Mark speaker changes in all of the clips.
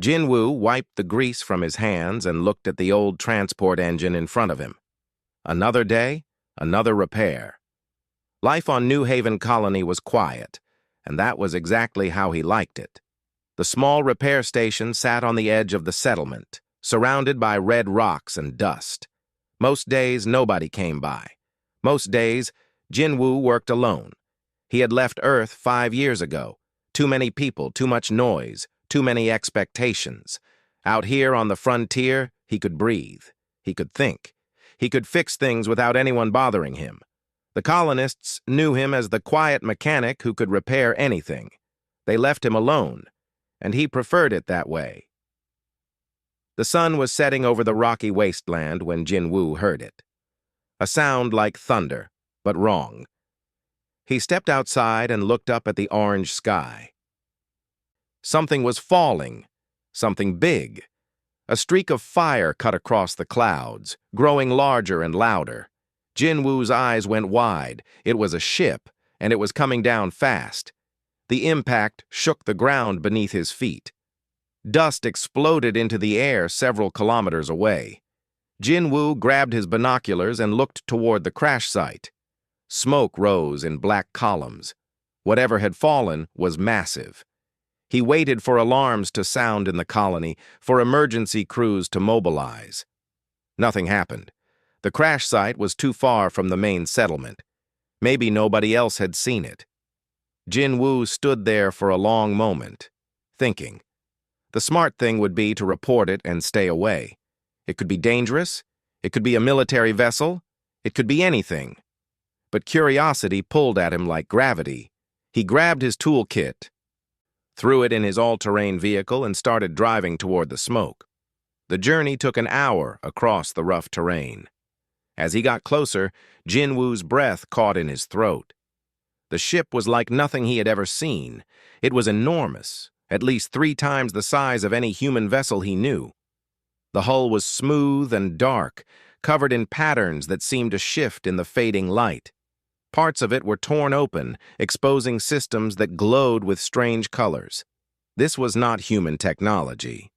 Speaker 1: Jinwoo wiped the grease from his hands and looked at the old transport engine in front of him. Another day, another repair. Life on New Haven Colony was quiet, and that was exactly how he liked it. The small repair station sat on the edge of the settlement, surrounded by red rocks and dust. Most days, nobody came by. Most days, Jinwoo worked alone. He had left Earth 5 years ago. Too many people, too much noise, too many expectations. Out here on the frontier, he could breathe. He could think. He could fix things without anyone bothering him. The colonists knew him as the quiet mechanic who could repair anything. They left him alone, and he preferred it that way. The sun was setting over the rocky wasteland when Jinwoo heard it. A sound like thunder, but wrong. He stepped outside and looked up at the orange sky. Something was falling, something big. A streak of fire cut across the clouds, growing larger and louder. Jinwoo's eyes went wide. It was a ship, and it was coming down fast. The impact shook the ground beneath his feet. Dust exploded into the air several kilometers away. Jinwoo grabbed his binoculars and looked toward the crash site. Smoke rose in black columns. Whatever had fallen was massive. He waited for alarms to sound in the colony, for emergency crews to mobilize. Nothing happened. The crash site was too far from the main settlement. Maybe nobody else had seen it. Jinwoo stood there for a long moment, thinking. The smart thing would be to report it and stay away. It could be dangerous. It could be a military vessel. It could be anything. But curiosity pulled at him like gravity. He grabbed his toolkit, threw it in his all-terrain vehicle, and started driving toward the smoke. The journey took an hour across the rough terrain. As he got closer, Jinwoo's breath caught in his throat. The ship was like nothing he had ever seen. It was enormous, at least 3 times the size of any human vessel he knew. The hull was smooth and dark, covered in patterns that seemed to shift in the fading light. Parts of it were torn open, exposing systems that glowed with strange colors. This was not human technology.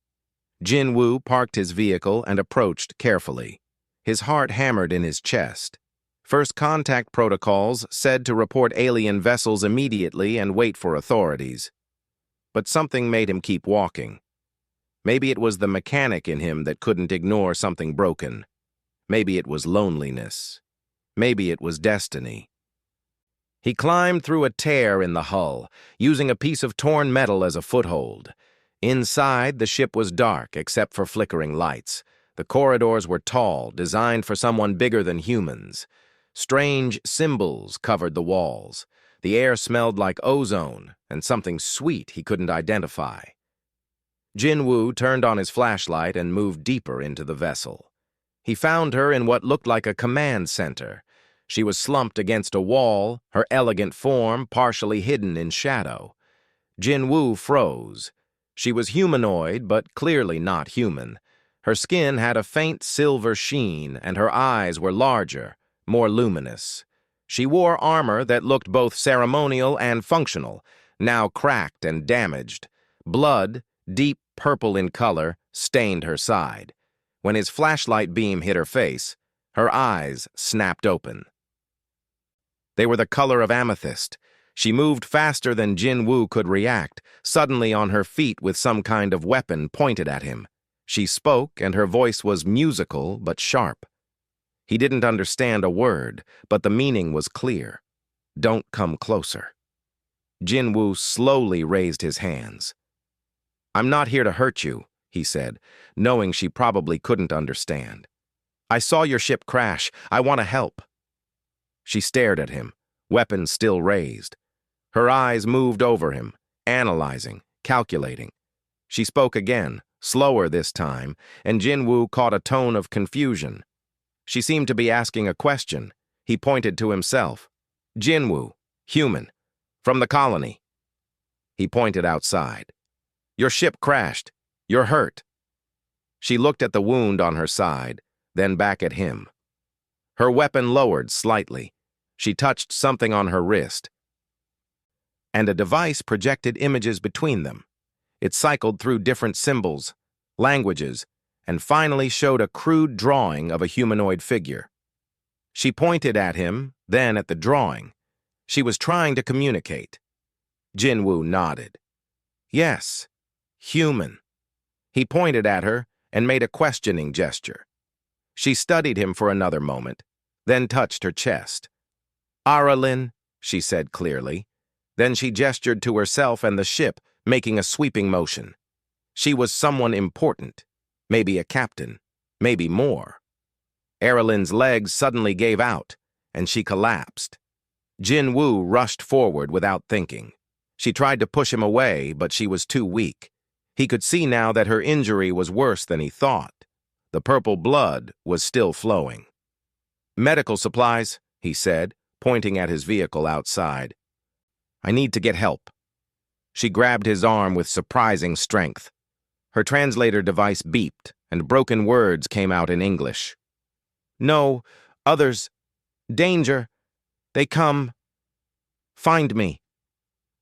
Speaker 1: Jinwoo parked his vehicle and approached carefully. His heart hammered in his chest. First contact protocols said to report alien vessels immediately and wait for authorities. But something made him keep walking. Maybe it was the mechanic in him that couldn't ignore something broken. Maybe it was loneliness. Maybe it was destiny. He climbed through a tear in the hull, using a piece of torn metal as a foothold. Inside, the ship was dark, except for flickering lights. The corridors were tall, designed for someone bigger than humans. Strange symbols covered the walls. The air smelled like ozone, and something sweet he couldn't identify. Jinwoo turned on his flashlight and moved deeper into the vessel. He found her in what looked like a command center. She was slumped against a wall, her elegant form partially hidden in shadow. Jinwoo froze. She was humanoid, but clearly not human. Her skin had a faint silver sheen, and her eyes were larger, more luminous. She wore armor that looked both ceremonial and functional, now cracked and damaged. Blood, deep purple in color, stained her side. When his flashlight beam hit her face, her eyes snapped open. They were the color of amethyst. She moved faster than Jinwoo could react, suddenly on her feet with some kind of weapon pointed at him. She spoke, and her voice was musical but sharp. He didn't understand a word, but the meaning was clear. Don't come closer. Jinwoo slowly raised his hands. I'm not here to hurt you, he said, knowing she probably couldn't understand. I saw your ship crash. I want to help. She stared at him, weapon still raised. Her eyes moved over him, analyzing, calculating. She spoke again, slower this time, and Jinwoo caught a tone of confusion. She seemed to be asking a question. He pointed to himself. Jinwoo, human, from the colony. He pointed outside. Your ship crashed. You're hurt. She looked at the wound on her side, then back at him. Her weapon lowered slightly. She touched something on her wrist, and a device projected images between them. It cycled through different symbols, languages, and finally showed a crude drawing of a humanoid figure. She pointed at him, then at the drawing. She was trying to communicate. Jinwoo nodded. Yes, human. He pointed at her and made a questioning gesture. She studied him for another moment, then touched her chest. Aralyn, she said clearly. Then she gestured to herself and the ship, making a sweeping motion. She was someone important, maybe a captain, maybe more. Aralyn's legs suddenly gave out, and she collapsed. Jinwoo rushed forward without thinking. She tried to push him away, but she was too weak. He could see now that her injury was worse than he thought. The purple blood was still flowing. Medical supplies, he said, pointing at his vehicle outside. I need to get help. She grabbed his arm with surprising strength. Her translator device beeped, and broken words came out in English. No, others. Danger. They come. Find me.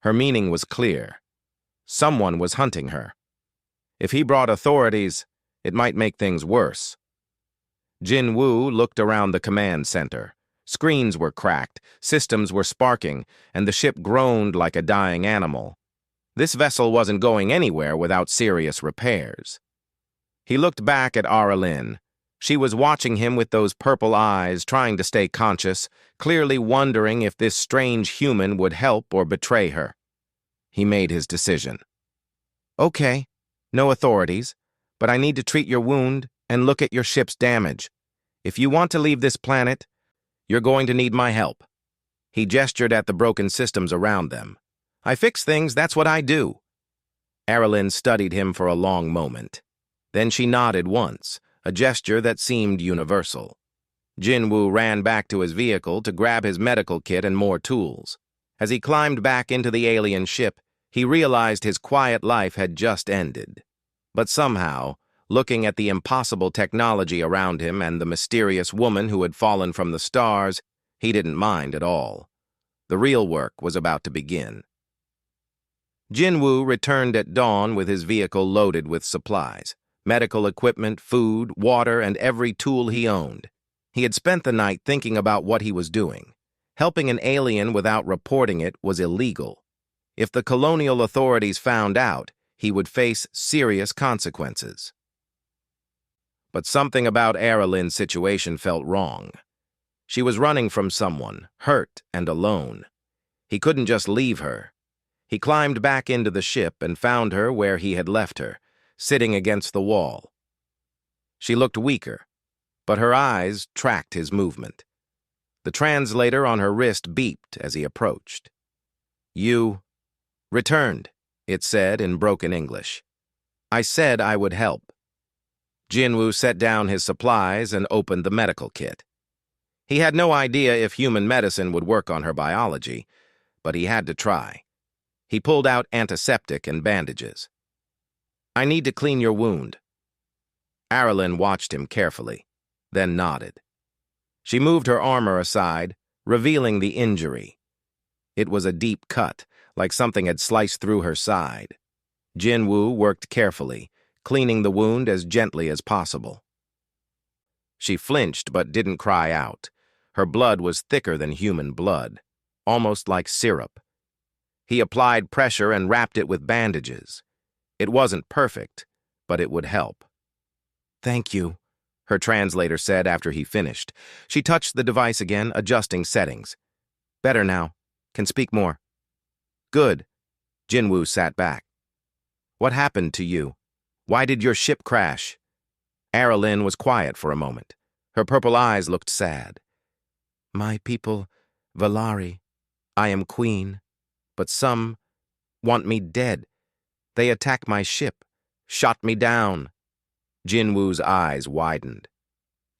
Speaker 1: Her meaning was clear. Someone was hunting her. If he brought authorities, it might make things worse. Jinwoo looked around the command center. Screens were cracked, systems were sparking, and the ship groaned like a dying animal. This vessel wasn't going anywhere without serious repairs. He looked back at Aralyn. She was watching him with those purple eyes, trying to stay conscious, clearly wondering if this strange human would help or betray her. He made his decision. Okay, no authorities, but I need to treat your wound and look at your ship's damage. If you want to leave this planet, you're going to need my help. He gestured at the broken systems around them. I fix things, that's what I do. Aralyn studied him for a long moment. Then she nodded once, a gesture that seemed universal. Jinwoo ran back to his vehicle to grab his medical kit and more tools. As he climbed back into the alien ship, he realized his quiet life had just ended. But somehow, looking at the impossible technology around him and the mysterious woman who had fallen from the stars, he didn't mind at all. The real work was about to begin. Jinwoo returned at dawn with his vehicle loaded with supplies, medical equipment, food, water, and every tool he owned. He had spent the night thinking about what he was doing. Helping an alien without reporting it was illegal. If the colonial authorities found out, he would face serious consequences. But something about Aralyn's situation felt wrong. She was running from someone, hurt and alone. He couldn't just leave her. He climbed back into the ship and found her where he had left her, sitting against the wall. She looked weaker, but her eyes tracked his movement. The translator on her wrist beeped as he approached. You returned, it said in broken English. I said I would help. Jinwoo set down his supplies and opened the medical kit. He had no idea if human medicine would work on her biology, but he had to try. He pulled out antiseptic and bandages. I need to clean your wound. Aralyn watched him carefully, then nodded. She moved her armor aside, revealing the injury. It was a deep cut, like something had sliced through her side. Jinwoo worked carefully, cleaning the wound as gently as possible. She flinched but didn't cry out. Her blood was thicker than human blood, almost like syrup. He applied pressure and wrapped it with bandages. It wasn't perfect, but it would help. Thank you, her translator said after he finished. She touched the device again, adjusting settings. Better now. Can speak more. Good. Jinwoo sat back. What happened to you? Why did your ship crash? Aralyn was quiet for a moment. Her purple eyes looked sad. My people, Valari. I am queen. But some want me dead. They attacked my ship, shot me down. Jinwoo's eyes widened.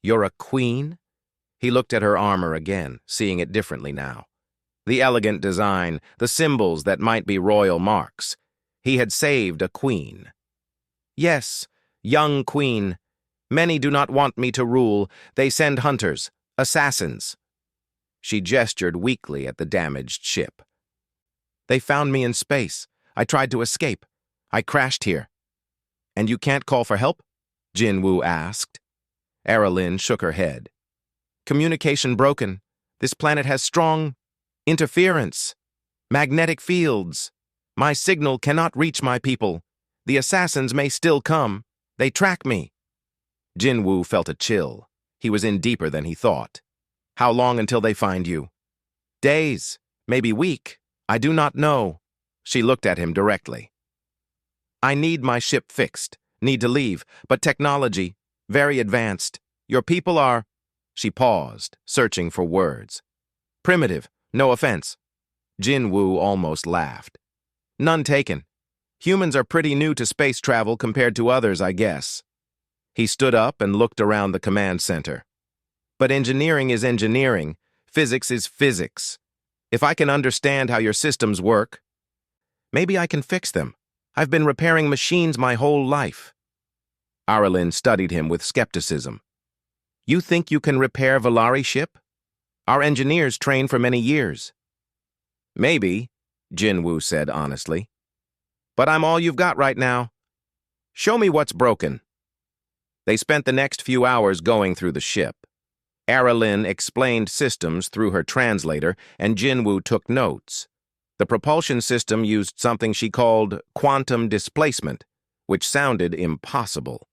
Speaker 1: You're a queen? He looked at her armor again, seeing it differently now. The elegant design, the symbols that might be royal marks. He had saved a queen. Yes, young queen. Many do not want me to rule. They send hunters, assassins. She gestured weakly at the damaged ship. They found me in space. I tried to escape. I crashed here. And you can't call for help? Jinwoo asked. Aralyn shook her head. Communication broken. This planet has strong interference. Magnetic fields. My signal cannot reach my people. The assassins may still come. They track me. Jinwoo felt a chill. He was in deeper than he thought. How long until they find you? Days, maybe week. I do not know. She looked at him directly. I need my ship fixed. Need to leave, but technology, very advanced. Your people are... She paused, searching for words. Primitive, no offense. Jinwoo almost laughed. None taken. Humans are pretty new to space travel compared to others, I guess. He stood up and looked around the command center. But engineering is engineering. Physics is physics. If I can understand how your systems work, maybe I can fix them. I've been repairing machines my whole life. Aralyn studied him with skepticism. You think you can repair Valari's ship? Our engineers train for many years. Maybe, Jinwoo said honestly. But I'm all you've got right now. Show me what's broken. They spent the next few hours going through the ship. Aralyn explained systems through her translator, and Jinwoo took notes. The propulsion system used something she called quantum displacement, which sounded impossible.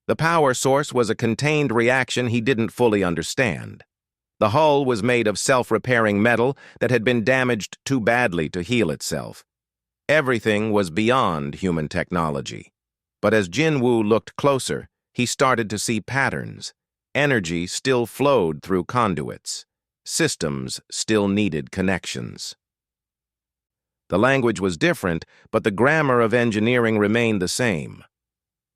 Speaker 1: The power source was a contained reaction he didn't fully understand. The hull was made of self-repairing metal that had been damaged too badly to heal itself. Everything was beyond human technology. But as Jinwoo looked closer, he started to see patterns. Energy still flowed through conduits. Systems still needed connections. The language was different, but the grammar of engineering remained the same.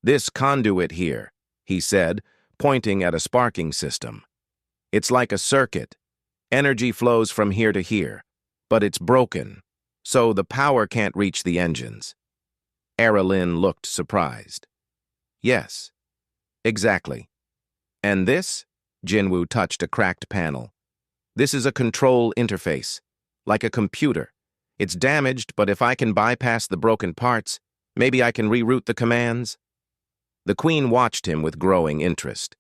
Speaker 1: This conduit here, he said, pointing at a sparking system. It's like a circuit. Energy flows from here to here, but it's broken, so the power can't reach the engines. Aralyn looked surprised. Yes, exactly. And this? Jinwoo touched a cracked panel. This is a control interface, like a computer. It's damaged, but if I can bypass the broken parts, maybe I can reroute the commands. The Queen watched him with growing interest.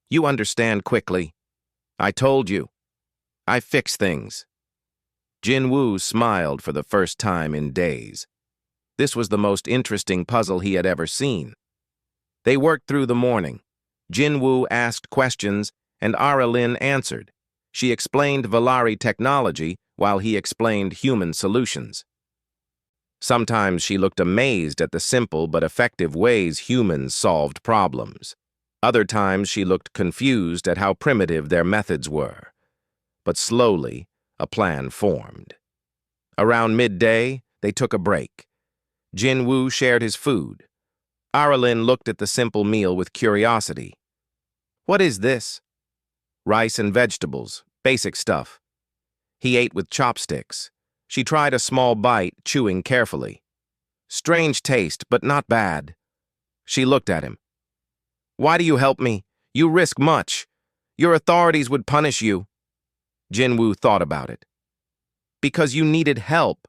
Speaker 1: You understand quickly. I told you. I fix things. Jinwoo smiled for the first time in days. This was the most interesting puzzle he had ever seen. They worked through the morning. Jinwoo asked questions, and Aralyn answered. She explained Valari technology while he explained human solutions. Sometimes she looked amazed at the simple but effective ways humans solved problems. Other times she looked confused at how primitive their methods were. But slowly, a plan formed. Around midday, they took a break. Jinwoo shared his food. Aralyn looked at the simple meal with curiosity. What is this? Rice and vegetables, basic stuff. He ate with chopsticks. She tried a small bite, chewing carefully. Strange taste, but not bad. She looked at him. Why do you help me? You risk much. Your authorities would punish you. Jinwoo thought about it. Because you needed help.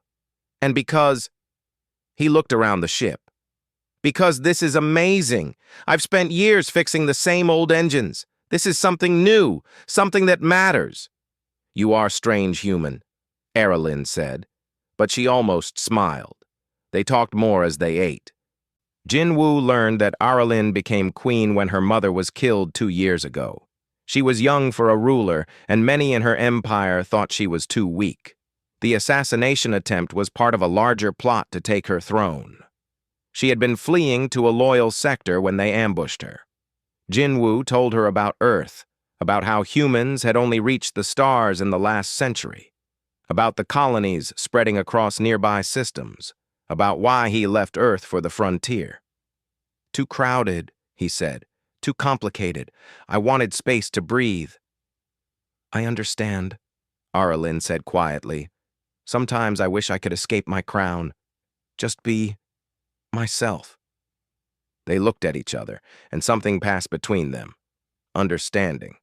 Speaker 1: And because... He looked around the ship. Because this is amazing. I've spent years fixing the same old engines. This is something new, something that matters. You are strange human, Aralyn said, but she almost smiled. They talked more as they ate. Jinwoo learned that Aralyn became queen when her mother was killed 2 years ago. She was young for a ruler, and many in her empire thought she was too weak. The assassination attempt was part of a larger plot to take her throne. She had been fleeing to a loyal sector when they ambushed her. Jinwoo told her about Earth, about how humans had only reached the stars in the last century, about the colonies spreading across nearby systems, about why he left Earth for the frontier. Too crowded, he said, too complicated. I wanted space to breathe. I understand, Aralyn said quietly. Sometimes I wish I could escape my crown. Just be myself. They looked at each other, and something passed between them. Understanding.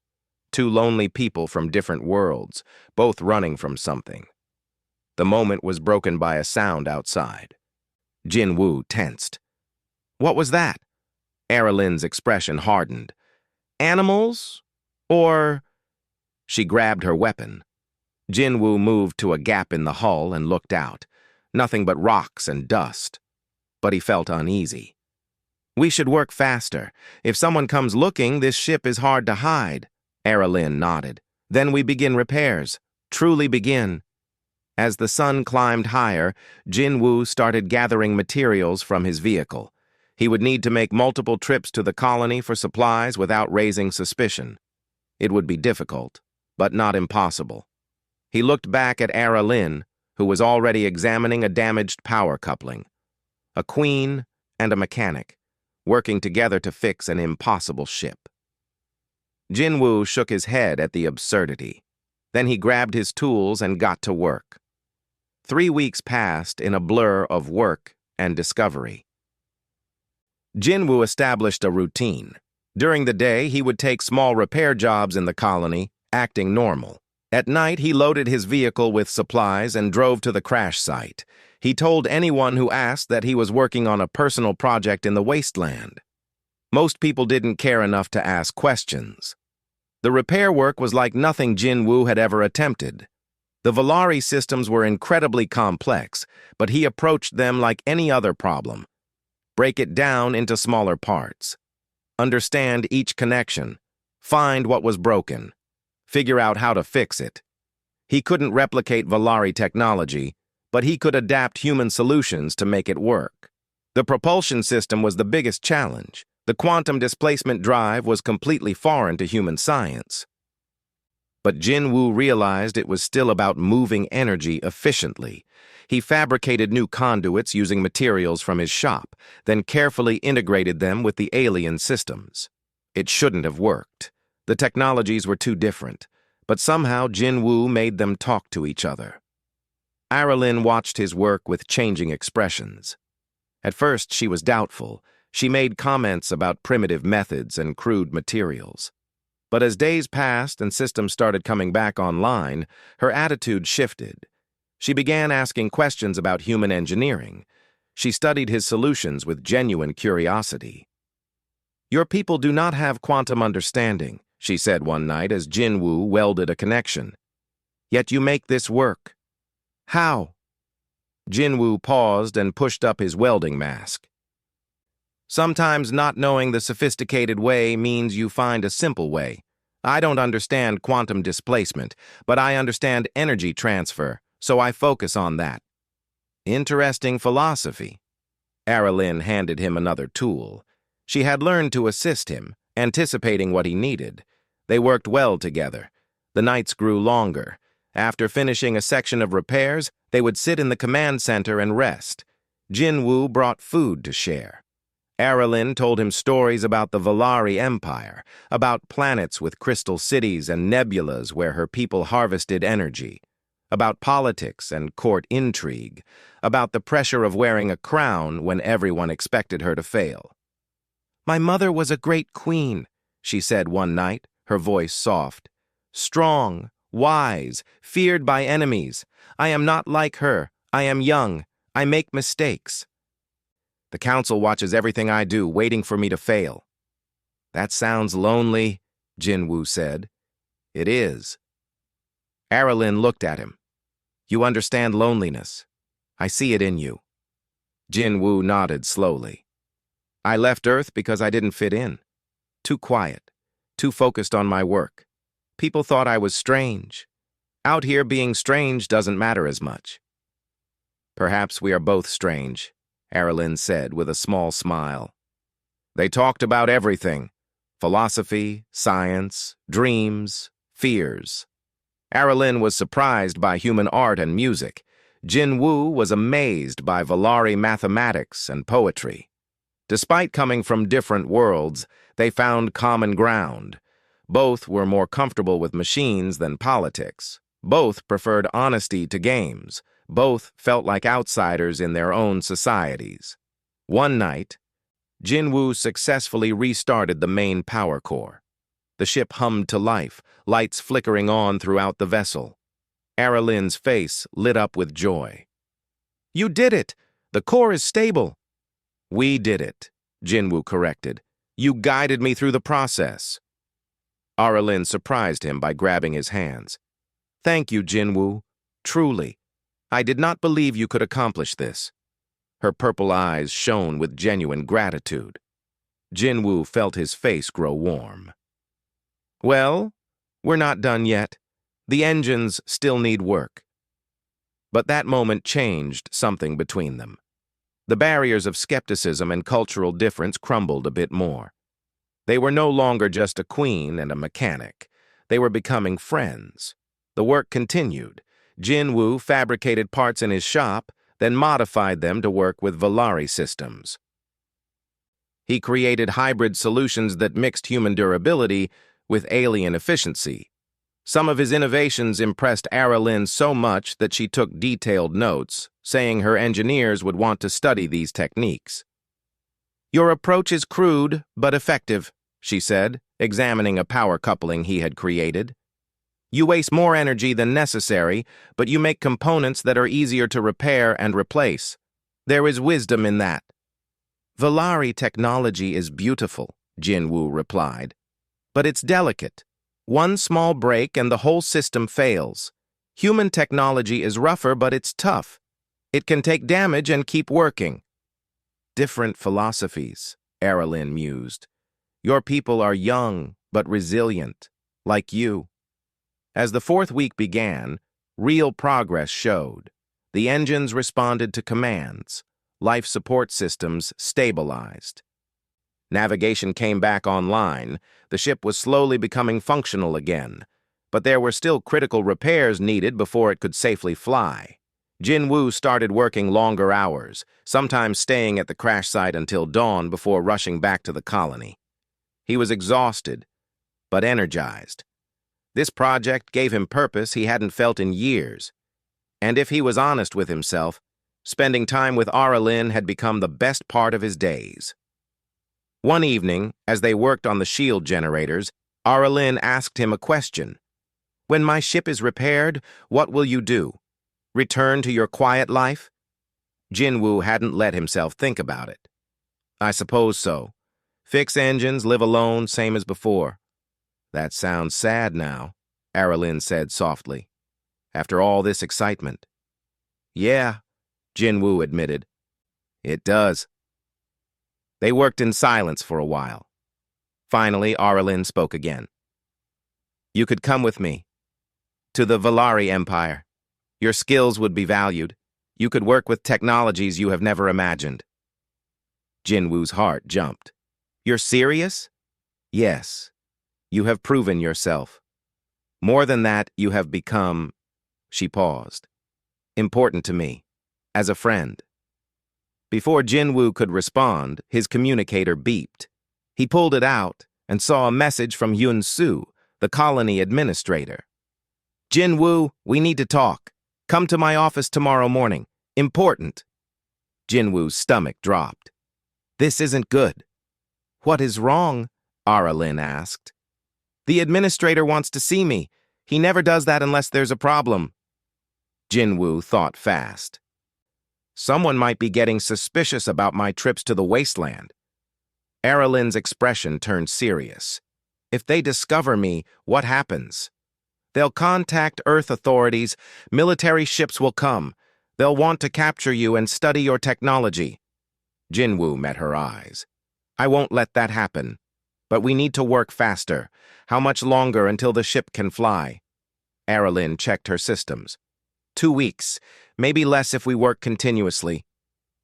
Speaker 1: Two lonely people from different worlds, both running from something. The moment was broken by a sound outside. Jin Woo tensed. What was that? Aralynn's expression hardened. Animals? Or... She grabbed her weapon. Jin Woo moved to a gap in the hull and looked out. Nothing but rocks and dust. But he felt uneasy. We should work faster. If someone comes looking, this ship is hard to hide. Aralynn nodded. Then we begin repairs. Truly begin. As the sun climbed higher, Jin Woo started gathering materials from his vehicle. He would need to make multiple trips to the colony for supplies without raising suspicion. It would be difficult, but not impossible. He looked back at Aralynn, who was already examining a damaged power coupling. A queen and a mechanic, working together to fix an impossible ship. Jin Woo shook his head at the absurdity. Then he grabbed his tools and got to work. 3 weeks passed in a blur of work and discovery. Jin Woo established a routine. During the day, he would take small repair jobs in the colony, acting normal. At night, he loaded his vehicle with supplies and drove to the crash site. He told anyone who asked that he was working on a personal project in the wasteland. Most people didn't care enough to ask questions. The repair work was like nothing Jin Woo had ever attempted. The Valari systems were incredibly complex, but he approached them like any other problem. Break it down into smaller parts. Understand each connection. Find what was broken. Figure out how to fix it. He couldn't replicate Valari technology, but he could adapt human solutions to make it work. The propulsion system was the biggest challenge. The quantum displacement drive was completely foreign to human science. But Jin Woo realized it was still about moving energy efficiently. He fabricated new conduits using materials from his shop, then carefully integrated them with the alien systems. It shouldn't have worked. The technologies were too different, but somehow Jin Woo made them talk to each other. Aralynn watched his work with changing expressions. At first, she was doubtful. She made comments about primitive methods and crude materials. But as days passed and systems started coming back online, her attitude shifted. She began asking questions about human engineering. She studied his solutions with genuine curiosity. Your people do not have quantum understanding, she said one night as Jin Woo welded a connection. Yet you make this work. How? Jin Woo paused and pushed up his welding mask. Sometimes not knowing the sophisticated way means you find a simple way. I don't understand quantum displacement, but I understand energy transfer, so I focus on that. Interesting philosophy. Aralynn handed him another tool. She had learned to assist him, anticipating what he needed. They worked well together. The nights grew longer. After finishing a section of repairs, they would sit in the command center and rest. Jin Woo brought food to share. Aralynn told him stories about the Valari Empire, about planets with crystal cities and nebulas where her people harvested energy, about politics and court intrigue, about the pressure of wearing a crown when everyone expected her to fail. My mother was a great queen, she said one night, her voice soft. Strong, wise, feared by enemies. I am not like her. I am young. I make mistakes. The council watches everything I do, waiting for me to fail. That sounds lonely, Jin Woo said. It is. Aralynn looked at him. You understand loneliness. I see it in you. Jin Woo nodded slowly. I left Earth because I didn't fit in. Too quiet, too focused on my work. People thought I was strange. Out here, being strange doesn't matter as much. Perhaps we are both strange, Aralynn said with a small smile. They talked about everything. Philosophy, science, dreams, fears. Aralynn was surprised by human art and music. Jin Woo was amazed by Valari mathematics and poetry. Despite coming from different worlds, they found common ground. Both were more comfortable with machines than politics. Both preferred honesty to games. Both felt like outsiders in their own societies. One night, Jin Woo successfully restarted the main power core. The ship hummed to life, lights flickering on throughout the vessel. Aralynn's face lit up with joy. You did it! The core is stable. We did it, Jinwoo corrected. You guided me through the process. Aralyn surprised him by grabbing his hands. Thank you, Jinwoo. Truly. I did not believe you could accomplish this. Her purple eyes shone with genuine gratitude. Jinwoo felt his face grow warm. Well, we're not done yet. The engines still need work. But that moment changed something between them. The barriers of skepticism and cultural difference crumbled a bit more. They were no longer just a queen and a mechanic. They were becoming friends. The work continued. Jinwoo fabricated parts in his shop, then modified them to work with Valari systems. He created hybrid solutions that mixed human durability with alien efficiency. Some of his innovations impressed Aralyn so much that she took detailed notes, saying her engineers would want to study these techniques. Your approach is crude, but effective, she said, examining a power coupling he had created. You waste more energy than necessary, but you make components that are easier to repair and replace. There is wisdom in that. Valari technology is beautiful, Jinwoo replied, but it's delicate. One small break and the whole system fails. Human technology is rougher, but it's tough. It can take damage and keep working. Different philosophies, Aralyn mused. Your people are young, but resilient, like you. As the fourth week began, real progress showed. The engines responded to commands. Life support systems stabilized. Navigation came back online. The ship was slowly becoming functional again, but there were still critical repairs needed before it could safely fly. Jinwoo started working longer hours, sometimes staying at the crash site until dawn before rushing back to the colony. He was exhausted, but energized. This project gave him purpose he hadn't felt in years. And if he was honest with himself, spending time with Aralyn had become the best part of his days. One evening, as they worked on the shield generators, Aralyn asked him a question. When my ship is repaired, what will you do? Return to your quiet life? Jinwoo hadn't let himself think about it. I suppose so. Fix engines, live alone, same as before. That sounds sad now, Aralyn said softly. After all this excitement. Yeah, Jinwoo admitted. It does. They worked in silence for a while. Finally, Aralyn spoke again. You could come with me. To the Valari Empire. Your skills would be valued. You could work with technologies you have never imagined. Jinwoo's heart jumped. You're serious? Yes. You have proven yourself. More than that, you have become, she paused, important to me, as a friend. Before Jinwoo could respond, his communicator beeped. He pulled it out and saw a message from Yun-Su, the colony administrator. Jinwoo, we need to talk. Come to my office tomorrow morning. Important. Jinwoo's stomach dropped. This isn't good. What is wrong? Aralyn asked. The administrator wants to see me. He never does that unless there's a problem. Jinwoo thought fast. Someone might be getting suspicious about my trips to the wasteland. Aralyn's expression turned serious. If they discover me, what happens? They'll contact Earth authorities. Military ships will come. They'll want to capture you and study your technology. Jinwoo met her eyes. I won't let that happen. But we need to work faster. How much longer until the ship can fly? Aralyn checked her systems. 2 weeks, maybe less if we work continuously.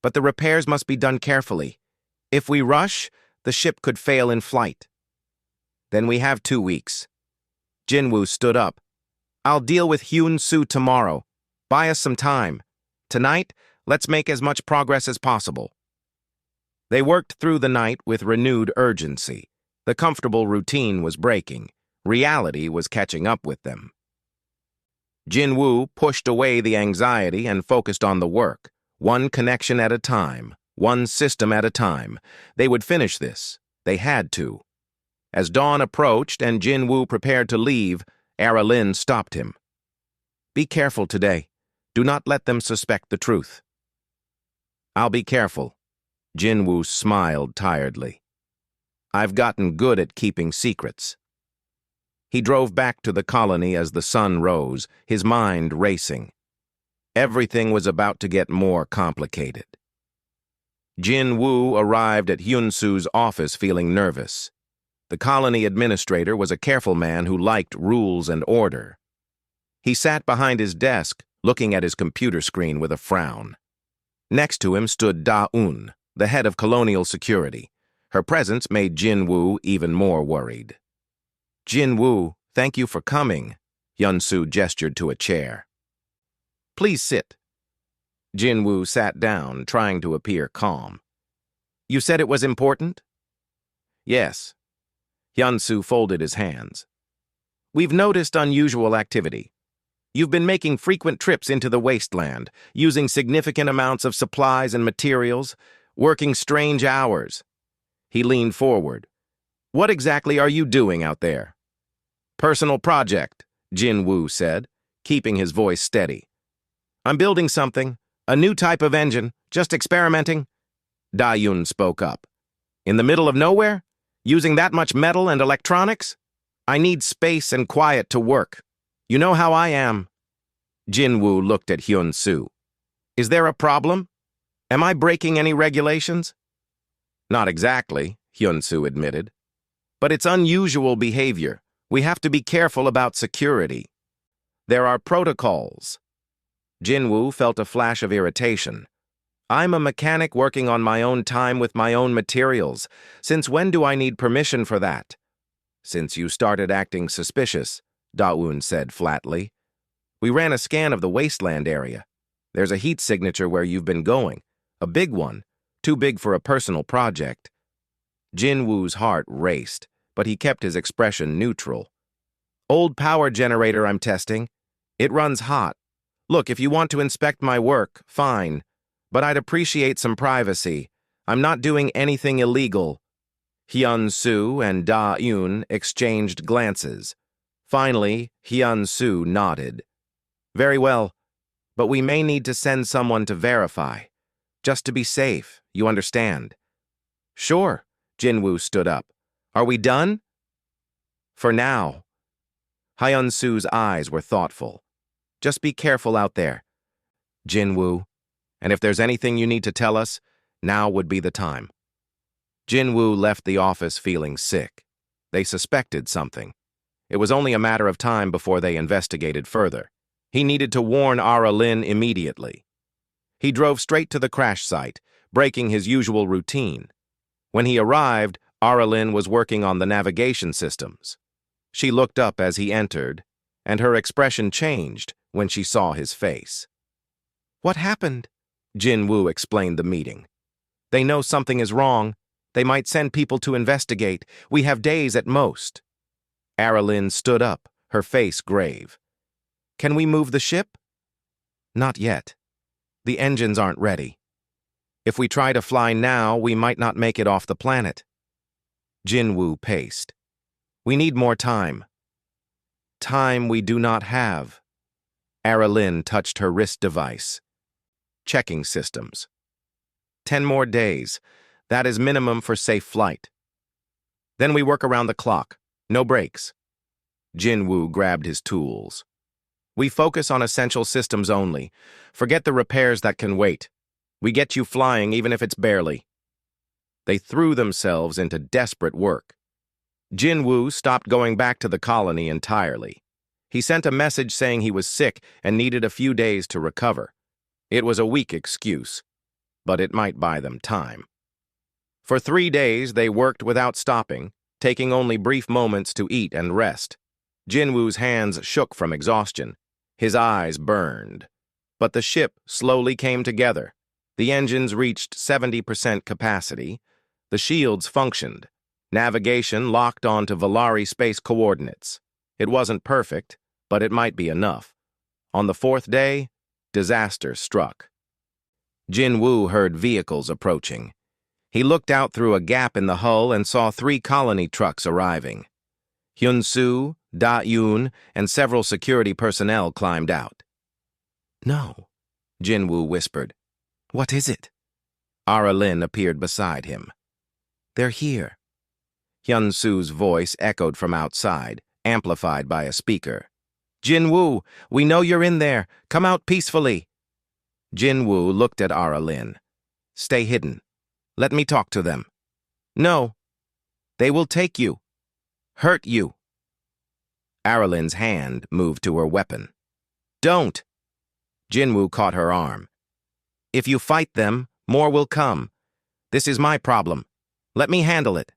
Speaker 1: But the repairs must be done carefully. If we rush, the ship could fail in flight. Then we have 2 weeks. Jinwoo stood up. I'll deal with Hyun-Soo tomorrow. Buy us some time. Tonight, let's make as much progress as possible. They worked through the night with renewed urgency. The comfortable routine was breaking. Reality was catching up with them. Jinwoo pushed away the anxiety and focused on the work. One connection at a time, one system at a time. They would finish this. They had to. As dawn approached and Jinwoo prepared to leave, Aralyn stopped him. Be careful today. Do not let them suspect the truth. I'll be careful. Jinwoo smiled tiredly. I've gotten good at keeping secrets. He drove back to the colony as the sun rose, his mind racing. Everything was about to get more complicated. Jinwoo arrived at Hyunsu's office feeling nervous. The colony administrator was a careful man who liked rules and order. He sat behind his desk, looking at his computer screen with a frown. Next to him stood Da-eun, the head of colonial security. Her presence made Jinwoo even more worried. Jinwoo, thank you for coming, Hyunsu gestured to a chair. Please sit. Jinwoo sat down, trying to appear calm. You said it was important? Yes. Hyunsu folded his hands. We've noticed unusual activity. You've been making frequent trips into the wasteland, using significant amounts of supplies and materials, working strange hours. He leaned forward. What exactly are you doing out there? Personal project, Jinwoo said, keeping his voice steady. I'm building something, a new type of engine, just experimenting. Da-eun spoke up. In the middle of nowhere? Using that much metal and electronics? I need space and quiet to work. You know how I am. Jinwoo looked at Hyunsu. Is there a problem? Am I breaking any regulations? Not exactly, Hyunsu admitted. But it's unusual behavior. We have to be careful about security. There are protocols. Jinwoo felt a flash of irritation. I'm a mechanic working on my own time with my own materials. Since when do I need permission for that? Since you started acting suspicious, Da-eun said flatly. We ran a scan of the wasteland area. There's a heat signature where you've been going. A big one, too big for a personal project. Jinwoo's heart raced, but he kept his expression neutral. Old power generator I'm testing. It runs hot. Look, if you want to inspect my work, fine. But I'd appreciate some privacy. I'm not doing anything illegal. Hyunsu and Da-eun exchanged glances. Finally, Hyunsu nodded. Very well, but we may need to send someone to verify. Just to be safe, you understand? Sure, Jinwoo stood up. Are we done? For now. Hyunsu's eyes were thoughtful. Just be careful out there. Jinwoo, and if there's anything you need to tell us, now would be the time. Jinwoo left the office feeling sick. They suspected something. It was only a matter of time before they investigated further. He needed to warn Ara Lin immediately. He drove straight to the crash site, breaking his usual routine. When he arrived, Ara Lin was working on the navigation systems. She looked up as he entered, and her expression changed when she saw his face. What happened? Jinwoo explained the meeting. They know something is wrong. They might send people to investigate. We have days at most. Ara Lin stood up, her face grave. Can we move the ship? Not yet. The engines aren't ready. If we try to fly now, we might not make it off the planet. Jinwoo paced. We need more time. Time we do not have. Ara Lin touched her wrist device. Checking systems. 10 more days. That is minimum for safe flight. Then we work around the clock. No breaks. Jinwoo grabbed his tools. We focus on essential systems only. Forget the repairs that can wait. We get you flying even if it's barely. They threw themselves into desperate work. Jinwoo stopped going back to the colony entirely. He sent a message saying he was sick and needed a few days to recover. It was a weak excuse, but it might buy them time. For 3 days, they worked without stopping, taking only brief moments to eat and rest. Jinwoo's hands shook from exhaustion. His eyes burned. But the ship slowly came together. The engines reached 70% capacity. The shields functioned. Navigation locked onto Valari space coordinates. It wasn't perfect, but it might be enough. On the 4th day, disaster struck. Jinwoo heard vehicles approaching. He looked out through a gap in the hull and saw 3 colony trucks arriving. Hyunsu, Da-eun, and several security personnel climbed out. No, Jinwoo whispered. What is it? Lin appeared beside him. "They're here." Hyun-Soo's voice echoed from outside, amplified by a speaker. "Jin-Woo, we know you're in there. Come out peacefully." Jin-Woo looked at Lin. "Stay hidden. Let me talk to them." "No. They will take you. Hurt you." Lin's hand moved to her weapon. "Don't." Jin-Woo caught her arm. "If you fight them, more will come. This is my problem. Let me handle it."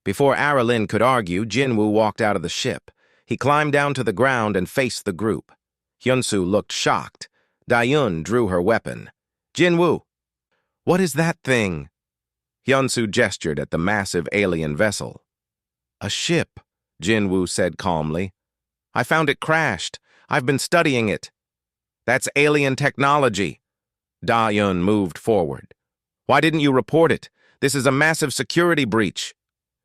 Speaker 1: Before Lin could argue, Jin-Woo walked out of the ship. He climbed down to the ground and faced the group. Hyun-Soo looked shocked. Dayun drew her weapon. "Jin-Woo, what is that thing?" Hyun-Soo gestured at the massive alien vessel. "A ship," Jin-Woo said calmly. "I found it crashed. I've been studying it." "That's alien technology." Dayun moved forward. "Why didn't you report it? This is a massive security breach."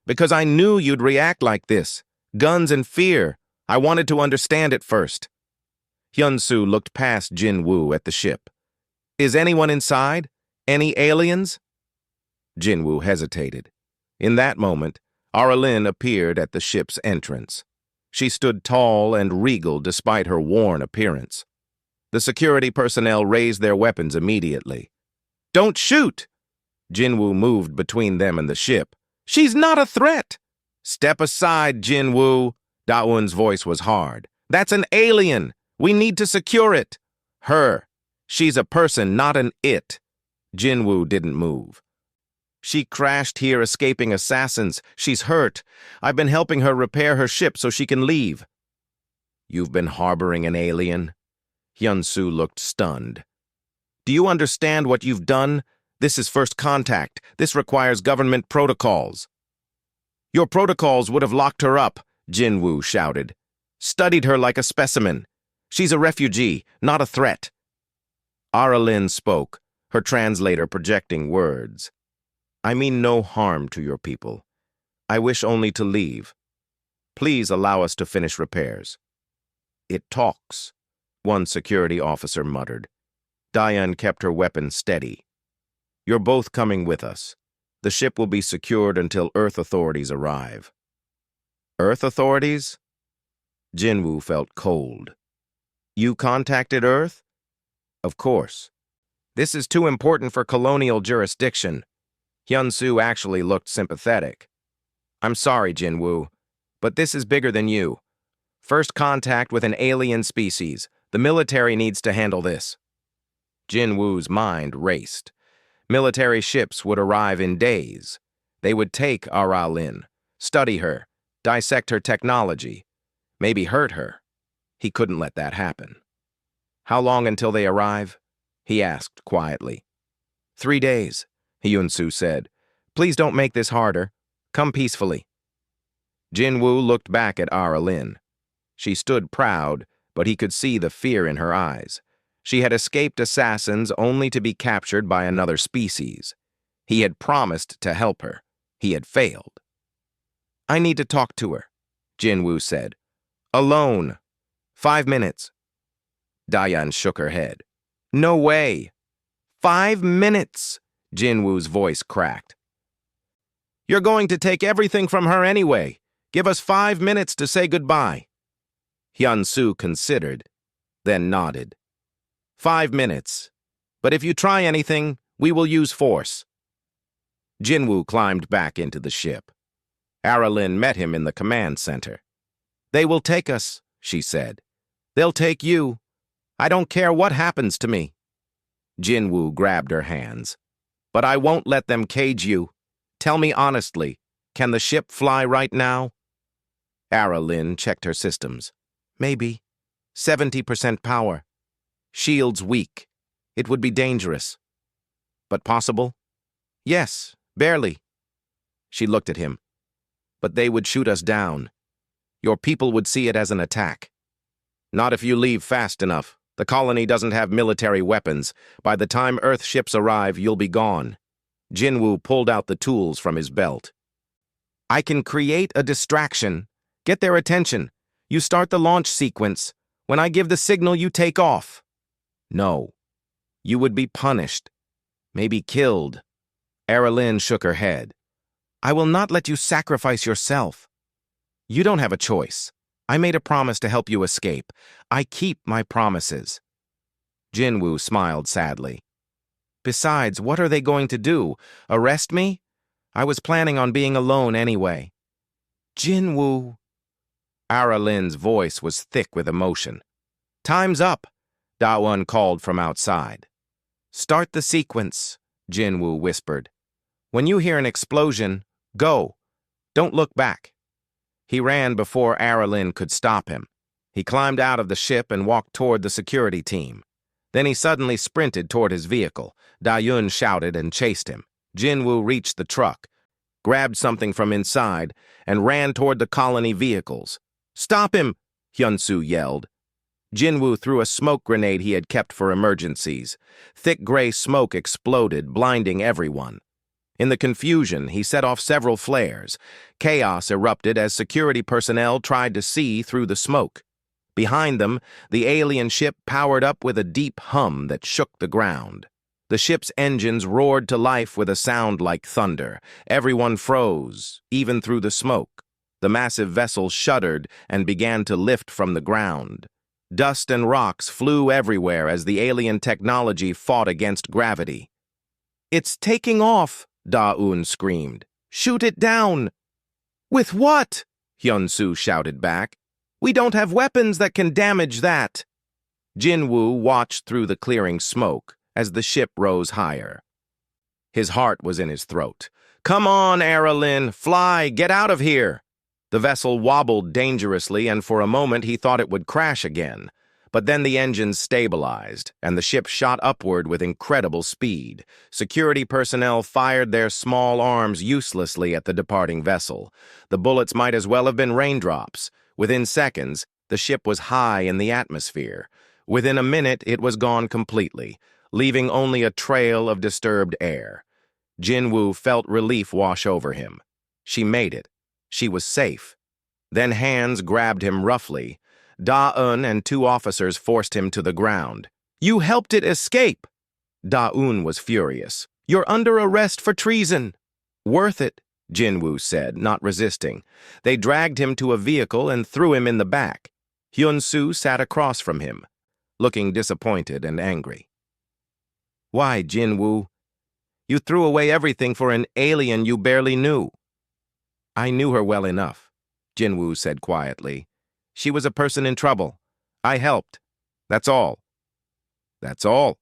Speaker 1: "Because I knew you'd react like this. Guns and fear. I wanted to understand it first." Hyun-Soo looked past Jin-Woo at the ship. "Is anyone inside? Any aliens?" Jin-Woo hesitated. In that moment, Lin appeared at the ship's entrance. She stood tall and regal despite her worn appearance. The security personnel raised their weapons immediately. "Don't shoot!" Jin-Woo moved between them and the ship. "She's not a threat!" "Step aside, Jin-Woo." Dawun's voice was hard. "That's an alien! We need to secure it." "Her. She's a person, not an it." Jin-Woo didn't move. "She crashed here escaping assassins. She's hurt. I've been helping her repair her ship so she can leave." "You've been harboring an alien?" Hyun-Soo looked stunned. "Do you understand what you've done? This is first contact. This requires government protocols." "Your protocols would have locked her up," Jin-Woo shouted. "Studied her like a specimen. She's a refugee, not a threat." Lin spoke, her translator projecting words. "I mean no harm to your people. I wish only to leave. Please allow us to finish repairs." "It talks," one security officer muttered. Dayun kept her weapon steady. "You're both coming with us. The ship will be secured until Earth authorities arrive." "Earth authorities?" Jin-Woo felt cold. "You contacted Earth?" "Of course. This is too important for colonial jurisdiction." Hyun-Soo actually looked sympathetic. "I'm sorry, Jin-Woo, but this is bigger than you. First contact with an alien species. The military needs to handle this." Jin-Woo's mind raced. Military ships would arrive in days. They would take Lin, study her, dissect her technology, maybe hurt her. He couldn't let that happen. "How long until they arrive?" he asked quietly. 3 days, Hyun-Soo said. "Please don't make this harder. Come peacefully." Jin-Woo looked back at Lin. She stood proud, but he could see the fear in her eyes. She had escaped assassins only to be captured by another species. He had promised to help her. He had failed. "I need to talk to her," Jin-Woo said. "Alone. 5 minutes." Dayun shook her head. "No way." 5 minutes, Jin-Woo's voice cracked. "You're going to take everything from her anyway. Give us 5 minutes to say goodbye." Hyun-Soo considered, then nodded. 5 minutes. But if you try anything, we will use force." Jin-Woo climbed back into the ship. Lin met him in the command center. "They will take us," she said. "They'll take you. I don't care what happens to me." Jin-Woo grabbed her hands. "But I won't let them cage you. Tell me honestly, can the ship fly right now?" Lin checked her systems. "Maybe. 70% power. Shields weak. It would be dangerous." "But possible?" "Yes, barely." She looked at him. "But they would shoot us down. Your people would see it as an attack." "Not if you leave fast enough. The colony doesn't have military weapons. By the time Earth ships arrive, you'll be gone." Jin-Woo pulled out the tools from his belt. "I can create a distraction. Get their attention. You start the launch sequence. When I give the signal, you take off." "No. You would be punished." Maybe killed. Aralyn shook her head. I will not let you sacrifice yourself. You don't have a choice. I made a promise to help you escape. I keep my promises. Jinwoo smiled sadly. Besides, what are they going to do? Arrest me? I was planning on being alone anyway. Jinwoo. Aralyn's voice was thick with emotion. Time's up, Dawon called from outside. Start the sequence, Jinwoo whispered. When you hear an explosion, go. Don't look back. He ran before Aralyn could stop him. He climbed out of the ship and walked toward the security team. Then he suddenly sprinted toward his vehicle. Da-Yun shouted and chased him. Jinwoo reached the truck, grabbed something from inside, and ran toward the colony vehicles. Stop him! Hyun-soo yelled. Jinwoo threw a smoke grenade he had kept for emergencies. Thick gray smoke exploded, blinding everyone. In the confusion, he set off several flares. Chaos erupted as security personnel tried to see through the smoke. Behind them, the alien ship powered up with a deep hum that shook the ground. The ship's engines roared to life with a sound like thunder. Everyone froze, even through the smoke. The massive vessel shuddered and began to lift from the ground. Dust and rocks flew everywhere as the alien technology fought against gravity. It's taking off, Da-Eun screamed. Shoot it down! With what? Hyun-soo shouted back. We don't have weapons that can damage that. Jinwoo watched through the clearing smoke as the ship rose higher. His heart was in his throat. Come on, Aralyn, fly, get out of here! The vessel wobbled dangerously, and for a moment he thought it would crash again. But then the engines stabilized, and the ship shot upward with incredible speed. Security personnel fired their small arms uselessly at the departing vessel. The bullets might as well have been raindrops. Within seconds, the ship was high in the atmosphere. Within a minute, it was gone completely, leaving only a trail of disturbed air. Jinwoo felt relief wash over him. She made it. She was safe. Then hands grabbed him roughly. Da-Eun and two officers forced him to the ground. You helped it escape! Da-Eun was furious. You're under arrest for treason. Worth it, Jinwoo said, not resisting. They dragged him to a vehicle and threw him in the back. Hyun-soo sat across from him, looking disappointed and angry. Why, Jinwoo? You threw away everything for an alien you barely knew. I knew her well enough, Jinwoo said quietly. She was a person in trouble. I helped. That's all. That's all.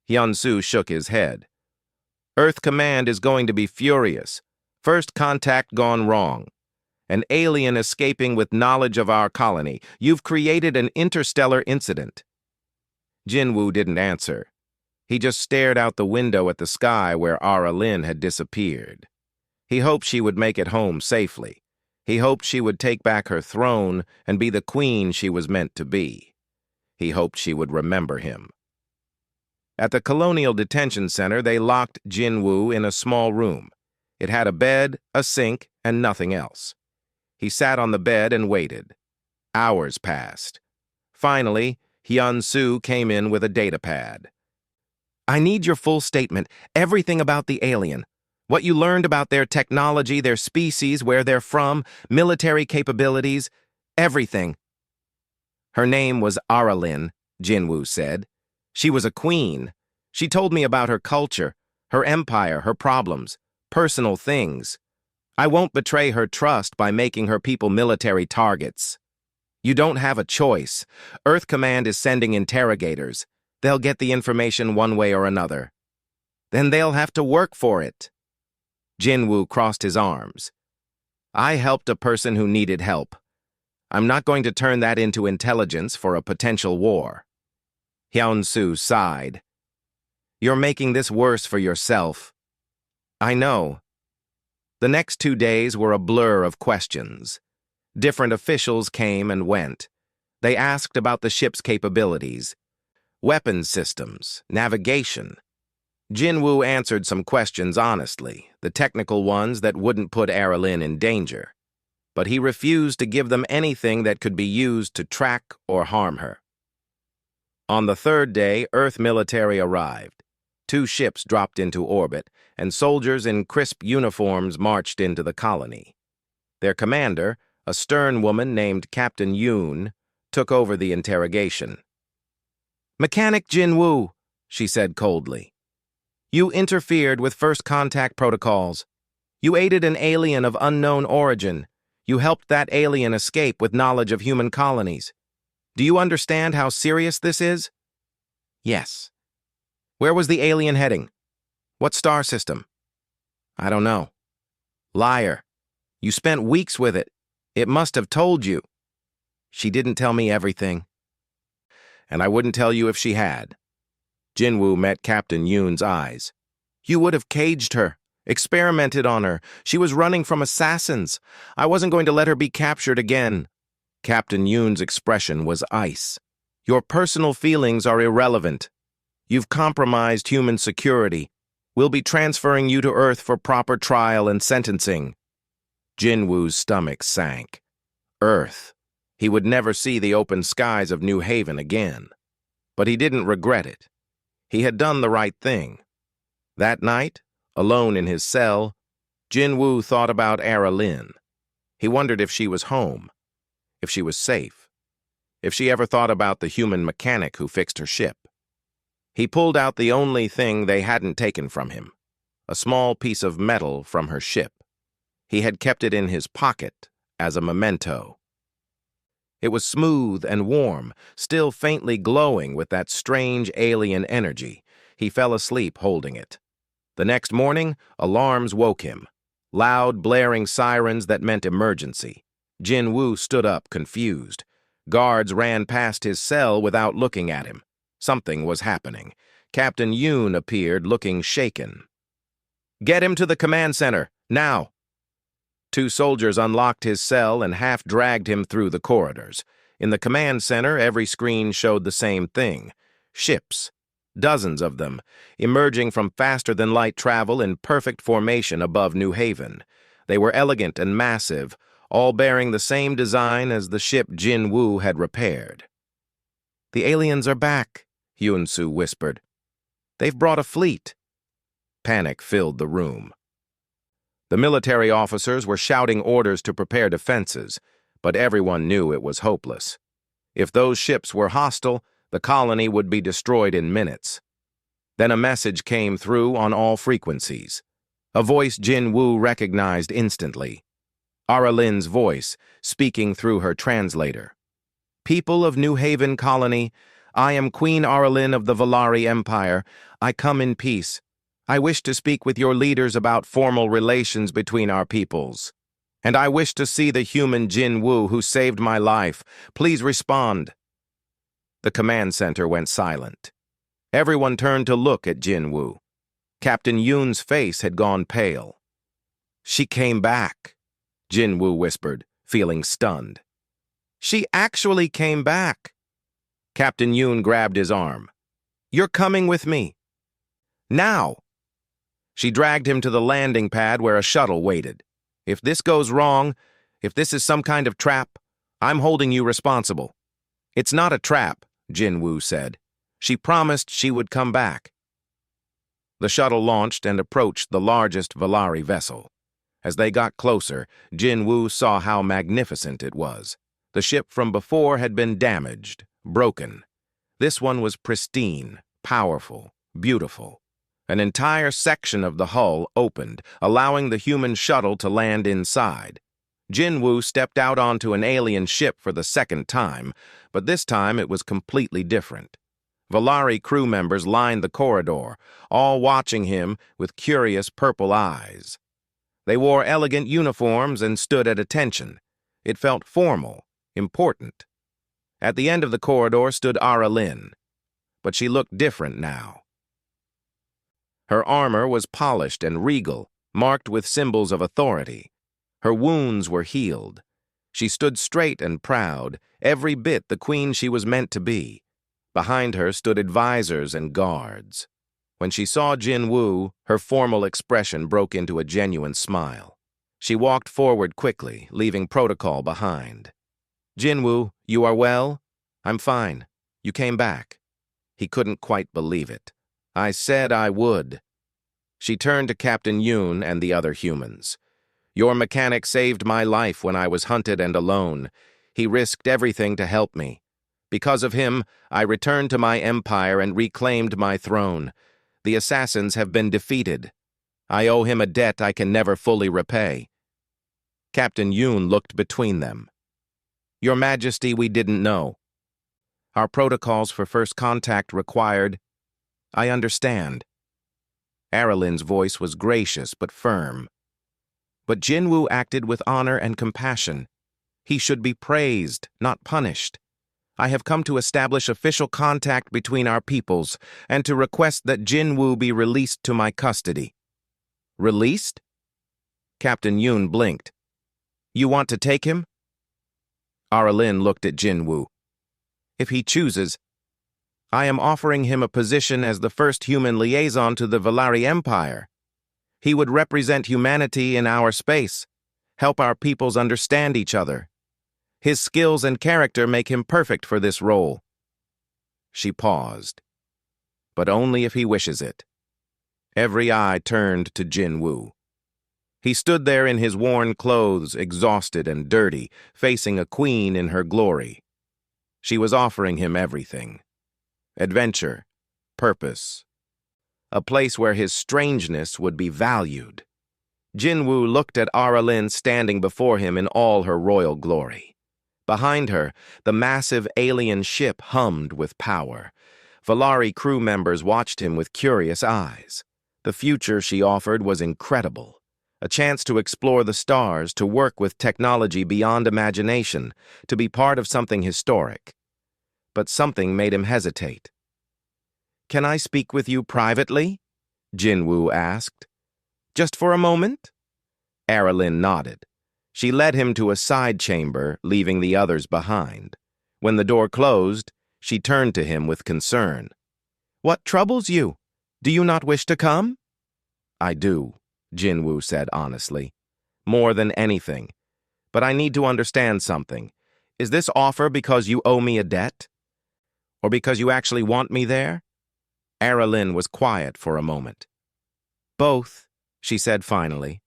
Speaker 1: Hyun-soo shook his head. Earth Command is going to be furious. First contact gone wrong. An alien escaping with knowledge of our colony. You've created an interstellar incident. Jinwoo didn't answer. He just stared out the window at the sky where Aralyn had disappeared. He hoped she would make it home safely. He hoped she would take back her throne and be the queen she was meant to be. He hoped she would remember him. At the Colonial Detention Center, they locked Jinwoo in a small room. It had a bed, a sink, and nothing else. He sat on the bed and waited. Hours passed. Finally, Hyun-soo came in with a datapad. I need your full statement, everything about the alien. What you learned about their technology, their species, where they're from, military capabilities, everything. Her name was Aralyn, Jinwoo said. She was a queen. She told me about her culture, her empire, her problems, personal things. I won't betray her trust by making her people military targets. You don't have a choice. Earth Command is sending interrogators. They'll get the information one way or another. Then they'll have to work for it. Jinwoo crossed his arms. I helped a person who needed help. I'm not going to turn that into intelligence for a potential war. Hyun-soo sighed. You're making this worse for yourself. I know. The next 2 days were a blur of questions. Different officials came and went. They asked about the ship's capabilities, weapons systems, navigation. Jinwoo answered some questions honestly, the technical ones that wouldn't put Aralyn in danger. But he refused to give them anything that could be used to track or harm her. On the third day, Earth military arrived. 2 ships dropped into orbit, and soldiers in crisp uniforms marched into the colony. Their commander, a stern woman named Captain Yoon, took over the interrogation. "Mechanic Jin-Woo," she said coldly. "You interfered with first contact protocols. You aided an alien of unknown origin. You helped that alien escape with knowledge of human colonies. Do you understand how serious this is?" "Yes." "Where was the alien heading? What star system?" "I don't know." "Liar. You spent weeks with it. It must have told you." "She didn't tell me everything." "And I wouldn't tell you if she had." Jin-Woo met Captain Yoon's eyes. "You would have caged her, experimented on her. She was running from assassins. I wasn't going to let her be captured again." Captain Yoon's expression was ice. "Your personal feelings are irrelevant. You've compromised human security. We'll be transferring you to Earth for proper trial and sentencing." Jin-Woo's stomach sank. Earth. He would never see the open skies of New Haven again. But he didn't regret it. He had done the right thing. That night, alone in his cell, Jin-Woo thought about Ara Lin. He wondered if she was home, if she was safe, if she ever thought about the human mechanic who fixed her ship. He pulled out the only thing they hadn't taken from him, a small piece of metal from her ship. He had kept it in his pocket as a memento. It was smooth and warm, still faintly glowing with that strange alien energy. He fell asleep holding it. The next morning, alarms woke him. Loud, blaring sirens that meant emergency. Jin-Woo stood up, confused. Guards ran past his cell without looking at him. Something was happening. Captain Yoon appeared, looking shaken. "Get him to the command center, now!" 2 soldiers unlocked his cell and half-dragged him through the corridors. In the command center, every screen showed the same thing. Ships, dozens of them, emerging from faster-than-light travel in perfect formation above New Haven. They were elegant and massive, all bearing the same design as the ship Jin-Woo had repaired. "The aliens are back," Yoon-soo whispered. "They've brought a fleet." Panic filled the room. The military officers were shouting orders to prepare defenses, but everyone knew it was hopeless. If those ships were hostile, the colony would be destroyed in minutes. Then a message came through on all frequencies. A voice Jin-Woo recognized instantly. Ara Lin's voice, speaking through her translator. "People of New Haven Colony, I am Queen Ara Lin of the Valari Empire. I come in peace. I wish to speak with your leaders about formal relations between our peoples. And I wish to see the human Jin-Woo who saved my life. Please respond." The command center went silent. Everyone turned to look at Jin-Woo. Captain Yoon's face had gone pale. "She came back," Jin-Woo whispered, feeling stunned. "She actually came back." Captain Yoon grabbed his arm. "You're coming with me. Now." She dragged him to the landing pad where a shuttle waited. "If this goes wrong, if this is some kind of trap, I'm holding you responsible." "It's not a trap," Jin-Woo said. "She promised she would come back." The shuttle launched and approached the largest Valari vessel. As they got closer, Jin-Woo saw how magnificent it was. The ship from before had been damaged, broken. This one was pristine, powerful, beautiful. An entire section of the hull opened, allowing the human shuttle to land inside. Jin-Woo stepped out onto an alien ship for the second time, but this time it was completely different. Valari crew members lined the corridor, all watching him with curious purple eyes. They wore elegant uniforms and stood at attention. It felt formal, important. At the end of the corridor stood Ara Lin, but she looked different now. Her armor was polished and regal, marked with symbols of authority. Her wounds were healed. She stood straight and proud, every bit the queen she was meant to be. Behind her stood advisors and guards. When she saw Jin-Woo, her formal expression broke into a genuine smile. She walked forward quickly, leaving protocol behind. "Jin-Woo, you are well?" "I'm fine. You came back." He couldn't quite believe it. I said I would. She turned to Captain Yoon and the other humans. Your mechanic saved my life when I was hunted and alone. He risked everything to help me. Because of him, I returned to my empire and reclaimed my throne. The assassins have been defeated. I owe him a debt I can never fully repay. Captain Yoon looked between them. Your Majesty, we didn't know. Our protocols for first contact required... I understand. Aralin's voice was gracious but firm. But Jinwoo acted with honor and compassion. He should be praised, not punished. I have come to establish official contact between our peoples and to request that Jinwoo be released to my custody. Released? Captain Yoon blinked. You want to take him? Aralin looked at Jinwoo. If he chooses, I am offering him a position as the first human liaison to the Valari Empire. He would represent humanity in our space, help our peoples understand each other. His skills and character make him perfect for this role. She paused. But only if he wishes it. Every eye turned to Jinwoo. He stood there in his worn clothes, exhausted and dirty, facing a queen in her glory. She was offering him everything. Adventure, purpose, a place where his strangeness would be valued. Jinwoo looked at Aralin standing before him in all her royal glory. Behind her, the massive alien ship hummed with power. Valari crew members watched him with curious eyes. The future she offered was incredible. A chance to explore the stars, to work with technology beyond imagination, to be part of something historic. But something made him hesitate. Can I speak with you privately? Jinwoo asked. Just for a moment? Aralin nodded. She led him to a side chamber, leaving the others behind. When the door closed, she turned to him with concern. What troubles you? Do you not wish to come? I do, Jinwoo said honestly. More than anything. But I need to understand something. Is this offer because you owe me a debt? Or because you actually want me there? Aralin was quiet for a moment. Both, she said finally.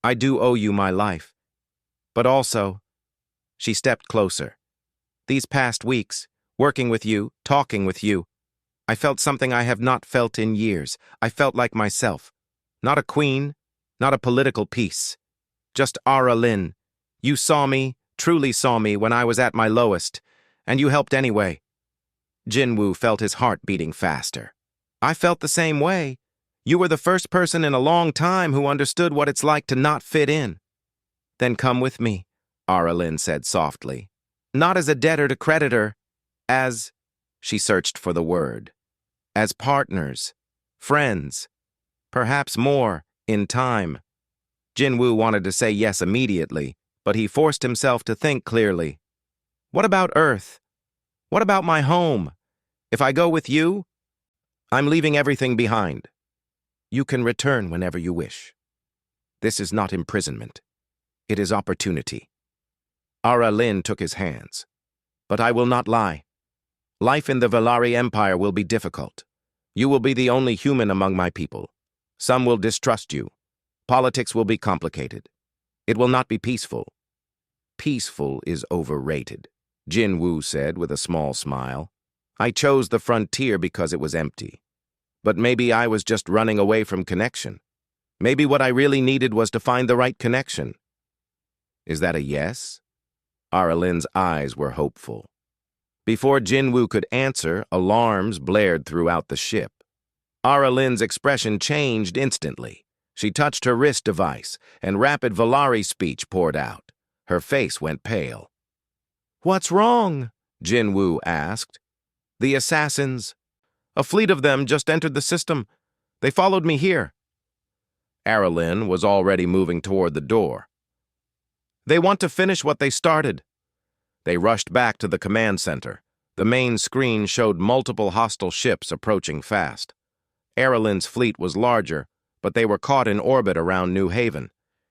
Speaker 1: I do owe you my life. But also, she stepped closer. These past weeks, working with you, talking with you, I felt something I have not felt in years. I felt like myself. Not a queen, not a political piece. Just Aralin. You saw me, truly saw me when I was at my lowest, and you helped anyway. Jinwoo felt his heart beating faster. I felt the same way. You were the first person in a long time who understood what it's like to not fit in. Then come with me, Aralin said softly. Not as a debtor to creditor, as... She searched for the word. As partners, friends, perhaps more, in time. Jinwoo wanted to say yes immediately, but he forced himself to think clearly. What about Earth? What about my home? If I go with you, I'm leaving everything behind. You can return whenever you wish. This is not imprisonment. It is opportunity. Aralin took his hands. But I will not lie. Life in the Valari Empire will be difficult. You will be the only human among my people. Some will distrust you. Politics will be complicated. It will not be peaceful. Peaceful is overrated, Jinwoo said with a small smile. I chose the frontier because it was empty. But maybe I was just running away from connection. Maybe what I really needed was to find the right connection. Is that a yes? Aralin's eyes were hopeful. Before Jinwoo could answer, alarms blared throughout the ship. Aralin's expression changed instantly. She touched her wrist device, and rapid Valari speech poured out. Her face went pale. What's wrong? Jinwoo asked. The assassins. A fleet of them just entered the system. They followed me here. Aralin was already moving toward the door. They want to finish what they started. They rushed back to the command center. The main screen showed multiple hostile ships approaching fast. Aralin's fleet was larger, but they were caught in orbit around New Haven.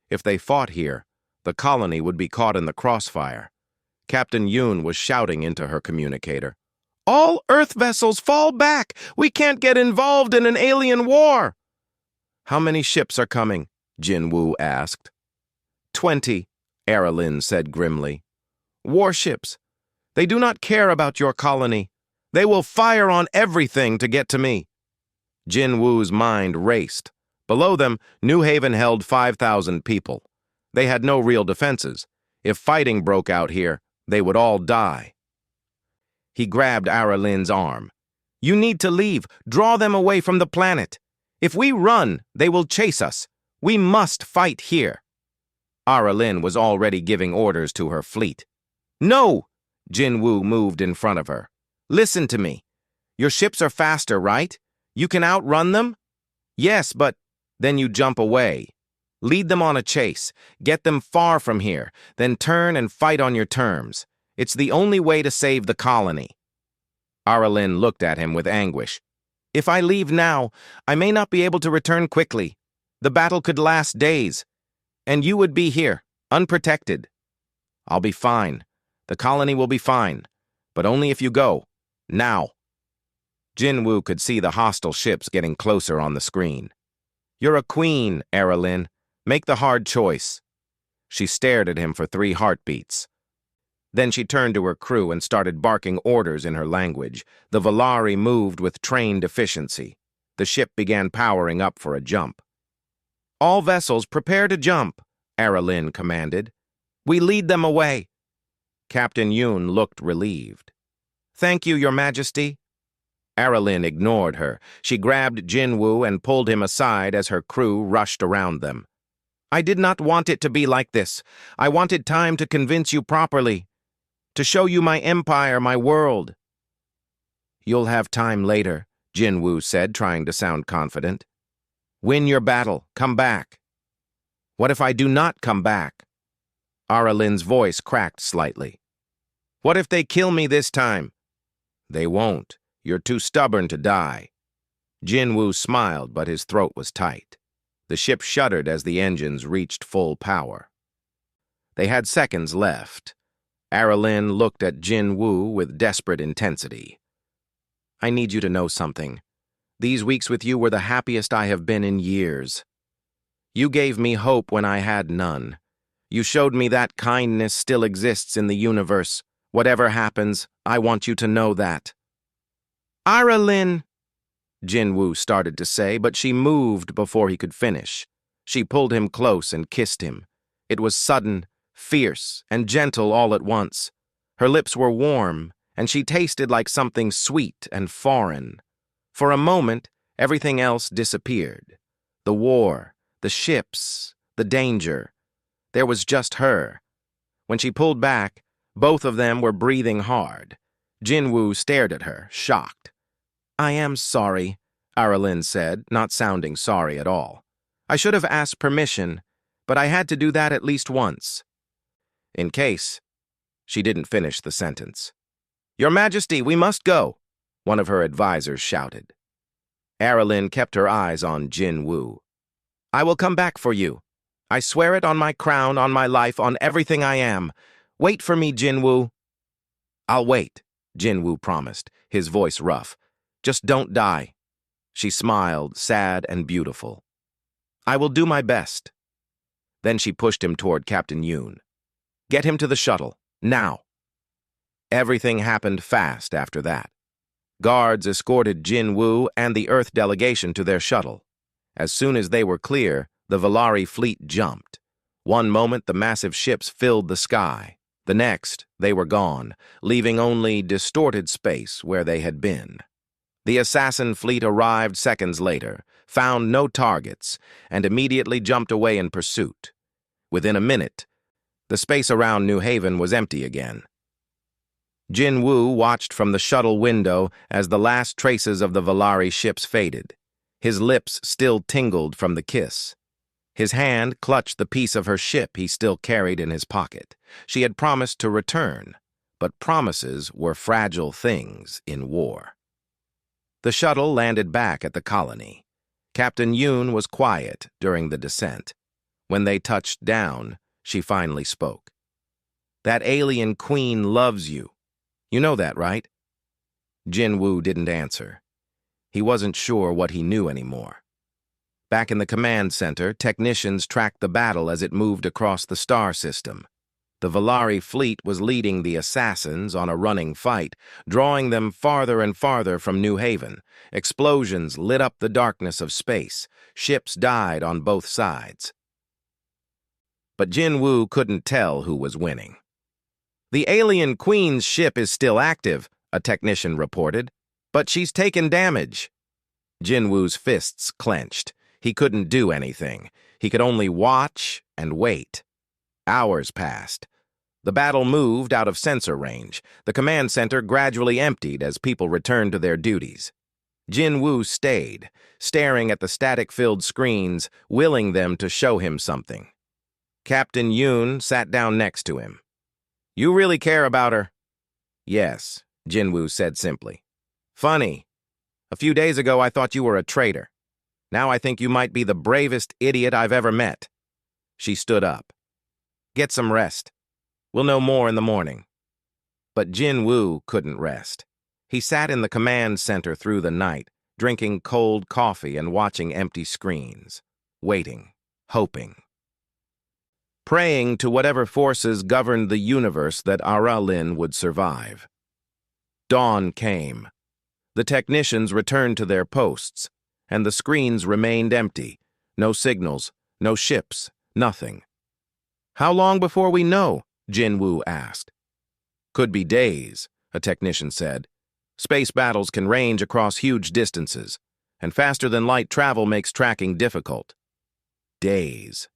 Speaker 1: If they fought here, the colony would be caught in the crossfire. Captain Yoon was shouting into her communicator. All Earth vessels fall back! We can't get involved in an alien war! How many ships are coming? Jinwoo asked. 20, Aralyn said grimly. Warships. They do not care about your colony. They will fire on everything to get to me. Jinwoo's mind raced. Below them, New Haven held 5,000 people. They had no real defenses. If fighting broke out here, they would all die. He grabbed Aralyn's arm. You need to leave. Draw them away from the planet. If we run, they will chase us. We must fight here. Aralyn was already giving orders to her fleet. No! Jinwoo moved in front of her. Listen to me. Your ships are faster, right? You can outrun them? Yes, but then you jump away. Lead them on a chase. Get them far from here. Then turn and fight on your terms. It's the only way to save the colony. Aralyn looked at him with anguish. If I leave now, I may not be able to return quickly. The battle could last days. And you would be here, unprotected. I'll be fine. The colony will be fine. But only if you go. Now. Jinwoo could see the hostile ships getting closer on the screen. You're a queen, Aralyn. Make the hard choice. She stared at him for 3 heartbeats. Then she turned to her crew and started barking orders in her language. The Valari moved with trained efficiency. The ship began powering up for a jump. All vessels prepare to jump, Aralyn commanded. We lead them away. Captain Yoon looked relieved. Thank you, Your Majesty. Aralyn ignored her. She grabbed Jinwoo and pulled him aside as her crew rushed around them. I did not want it to be like this. I wanted time to convince you properly. To show you my empire, my world. You'll have time later, Jinwoo said, trying to sound confident. Win your battle. Come back. What if I do not come back? Aralyn's voice cracked slightly. What if they kill me this time? They won't. You're too stubborn to die. Jinwoo smiled, but his throat was tight. The ship shuddered as the engines reached full power. They had seconds left. Aralyn looked at Jinwoo with desperate intensity. I need you to know something. These weeks with you were the happiest I have been in years. You gave me hope when I had none. You showed me that kindness still exists in the universe. Whatever happens, I want you to know that. Aralyn, Jinwoo started to say, but she moved before he could finish. She pulled him close and kissed him. It was sudden, fierce, and gentle all at once. Her lips were warm, and she tasted like something sweet and foreign. For a moment, everything else disappeared. The war, the ships, the danger. There was just her. When she pulled back, both of them were breathing hard. Jinwoo stared at her, shocked. I am sorry, Aralyn said, not sounding sorry at all. I should have asked permission, but I had to do that at least once. In case, she didn't finish the sentence. Your Majesty, we must go, one of her advisors shouted. Aralyn kept her eyes on Jinwoo. I will come back for you. I swear it on my crown, on my life, on everything I am. Wait for me, Jinwoo. I'll wait, Jinwoo promised, his voice rough. Just don't die. She smiled, sad and beautiful. I will do my best. Then she pushed him toward Captain Yoon. Get him to the shuttle, now. Everything happened fast after that. Guards escorted Jinwoo and the Earth delegation to their shuttle. As soon as they were clear, the Valari fleet jumped. One moment, the massive ships filled the sky. The next, they were gone, leaving only distorted space where they had been. The assassin fleet arrived seconds later, found no targets, and immediately jumped away in pursuit. Within a minute, the space around New Haven was empty again. Jinwoo watched from the shuttle window as the last traces of the Valari ships faded. His lips still tingled from the kiss. His hand clutched the piece of her ship he still carried in his pocket. She had promised to return, but promises were fragile things in war. The shuttle landed back at the colony. Captain Yoon was quiet during the descent. When they touched down, she finally spoke. That alien queen loves you. You know that, right? Jinwoo didn't answer. He wasn't sure what he knew anymore. Back in the command center, technicians tracked the battle as it moved across the star system. The Valari fleet was leading the assassins on a running fight, drawing them farther and farther from New Haven. Explosions lit up the darkness of space. Ships died on both sides. But Jinwoo couldn't tell who was winning. "The alien queen's ship is still active," a technician reported, "but she's taken damage." Jinwoo's fists clenched. He couldn't do anything. He could only watch and wait. Hours passed. The battle moved out of sensor range. The command center gradually emptied as people returned to their duties. Jinwoo stayed, staring at the static-filled screens, willing them to show him something. Captain Yoon sat down next to him. "You really care about her?" "Yes," Jinwoo said simply. "Funny. A few days ago I thought you were a traitor. Now I think you might be the bravest idiot I've ever met." She stood up. "Get some rest. We'll know more in the morning." But Jinwoo couldn't rest. He sat in the command center through the night, drinking cold coffee and watching empty screens, waiting, hoping, praying to whatever forces governed the universe that Aralyn would survive. Dawn came. The technicians returned to their posts, and the screens remained empty. No signals, no ships, nothing. "How long before we know?" Jinwoo asked. "Could be days," a technician said. "Space battles can range across huge distances, and faster-than-light travel makes tracking difficult." Days.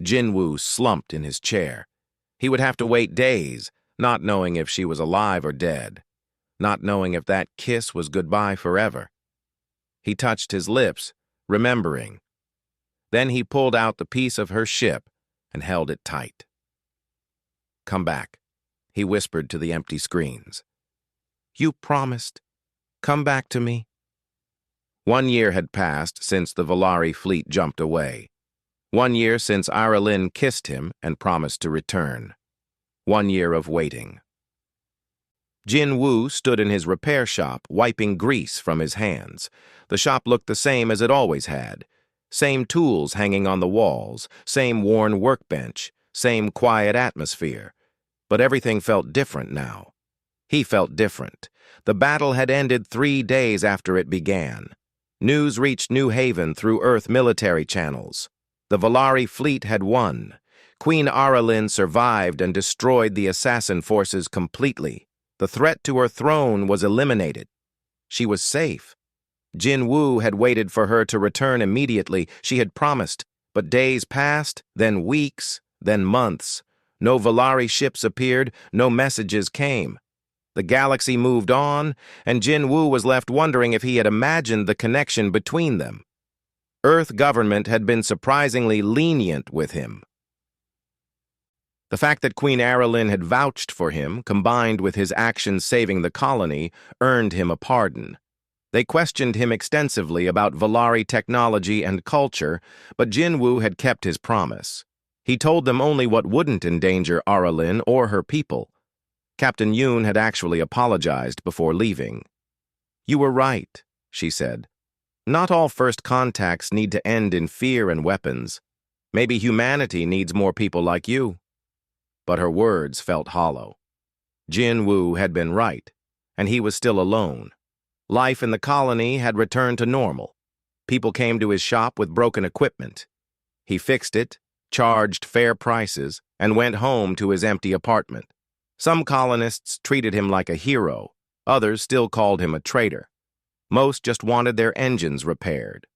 Speaker 1: Jinwoo slumped in his chair. He would have to wait days, not knowing if she was alive or dead, not knowing if that kiss was goodbye forever. He touched his lips, remembering. Then he pulled out the piece of her ship and held it tight. "Come back," he whispered to the empty screens. "You promised. Come back to me." 1 year had passed since the Valari fleet jumped away. 1 year since Aralyn kissed him and promised to return. 1 year of waiting. Jinwoo stood in his repair shop, wiping grease from his hands. The shop looked the same as it always had. Same tools hanging on the walls, same worn workbench, same quiet atmosphere. But everything felt different now. He felt different. The battle had ended 3 days after it began. News reached New Haven through Earth military channels. The Valari fleet had won. Queen Aralyn survived and destroyed the assassin forces completely. The threat to her throne was eliminated. She was safe. Jinwoo had waited for her to return immediately. She had promised. But days passed, then weeks, then months. No Valari ships appeared, no messages came. The galaxy moved on, and Jinwoo was left wondering if he had imagined the connection between them. Earth government had been surprisingly lenient with him. The fact that Queen Aralyn had vouched for him, combined with his actions saving the colony, earned him a pardon. They questioned him extensively about Valari technology and culture, but Jinwoo had kept his promise. He told them only what wouldn't endanger Aralyn or her people. Captain Yoon had actually apologized before leaving. "You were right," she said. "Not all first contacts need to end in fear and weapons. Maybe humanity needs more people like you." But her words felt hollow. Jinwoo had been right, and he was still alone. Life in the colony had returned to normal. People came to his shop with broken equipment. He fixed it, charged fair prices, and went home to his empty apartment. Some colonists treated him like a hero. Others still called him a traitor. Most just wanted their engines repaired.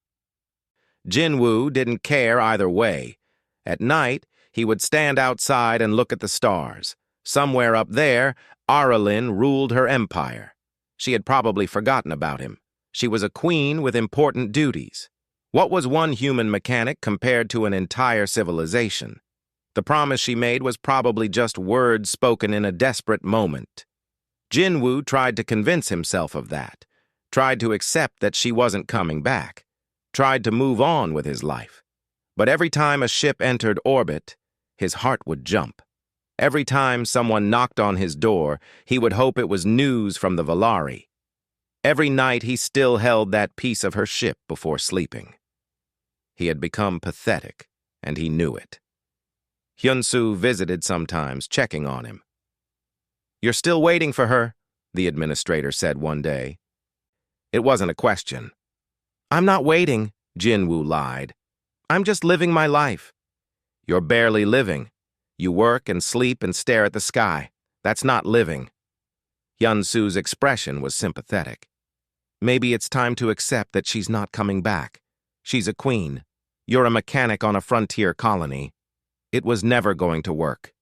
Speaker 1: Jinwoo didn't care either way. At night, he would stand outside and look at the stars. Somewhere up there, Aralyn ruled her empire. She had probably forgotten about him. She was a queen with important duties. What was one human mechanic compared to an entire civilization? The promise she made was probably just words spoken in a desperate moment. Jinwoo tried to convince himself of that, tried to accept that she wasn't coming back, tried to move on with his life. But every time a ship entered orbit, his heart would jump. Every time someone knocked on his door, he would hope it was news from the Valari. Every night he still held that piece of her ship before sleeping. He had become pathetic, and he knew it. Hyun-soo visited sometimes, checking on him. "You're still waiting for her," the administrator said one day. It wasn't a question. "I'm not waiting," Jin-woo lied. "I'm just living my life." "You're barely living. You work and sleep and stare at the sky. That's not living." Hyun-soo's expression was sympathetic. "Maybe it's time to accept that she's not coming back. She's a queen. You're a mechanic on a frontier colony. It was never going to work."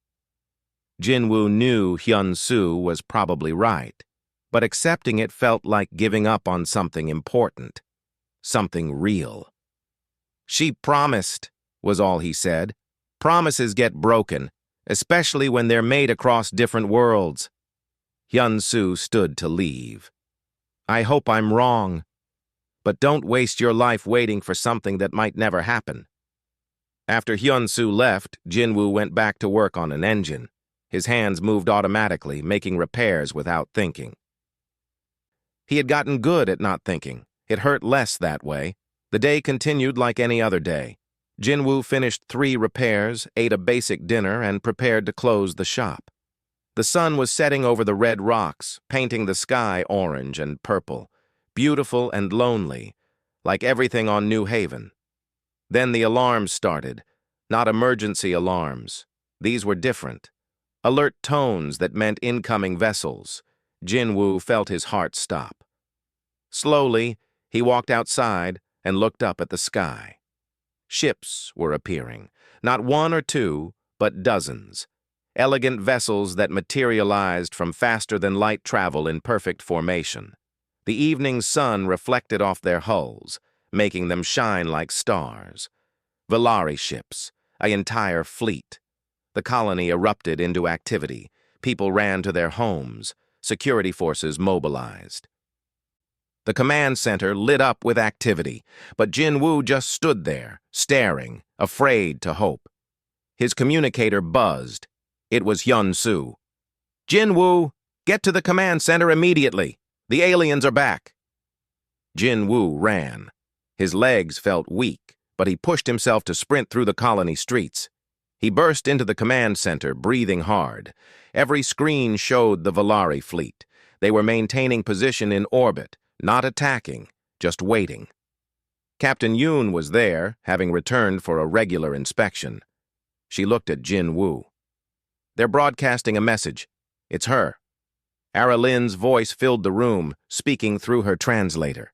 Speaker 1: Jin-woo knew Hyun-soo was probably right, but accepting it felt like giving up on something important, something real. "She promised," was all he said. "Promises get broken, especially when they're made across different worlds." Hyun-soo stood to leave. "I hope I'm wrong, but don't waste your life waiting for something that might never happen." After Hyun-soo left, Jin-woo went back to work on an engine. His hands moved automatically, making repairs without thinking. He had gotten good at not thinking. It hurt less that way. The day continued like any other day. Jin-woo finished 3 repairs, ate a basic dinner, and prepared to close the shop. The sun was setting over the red rocks, painting the sky orange and purple, beautiful and lonely, like everything on New Haven. Then the alarms started, not emergency alarms. These were different. Alert tones that meant incoming vessels. Jin-woo felt his heart stop. Slowly, he walked outside and looked up at the sky. Ships were appearing, not 1 or 2, but dozens. Elegant vessels that materialized from faster-than-light travel in perfect formation. The evening sun reflected off their hulls, making them shine like stars. Valari ships, an entire fleet. The colony erupted into activity. People ran to their homes. Security forces mobilized. The command center lit up with activity, but Jin-woo just stood there, staring, afraid to hope. His communicator buzzed. It was Hyun-soo. "Jin-woo, get to the command center immediately. The aliens are back." Jin-woo ran. His legs felt weak, but he pushed himself to sprint through the colony streets. He burst into the command center, breathing hard. Every screen showed the Valari fleet. They were maintaining position in orbit, not attacking, just waiting. Captain Yoon was there, having returned for a regular inspection. She looked at Jin-woo. "They're broadcasting a message. It's her." Ara Lin's voice filled the room, speaking through her translator.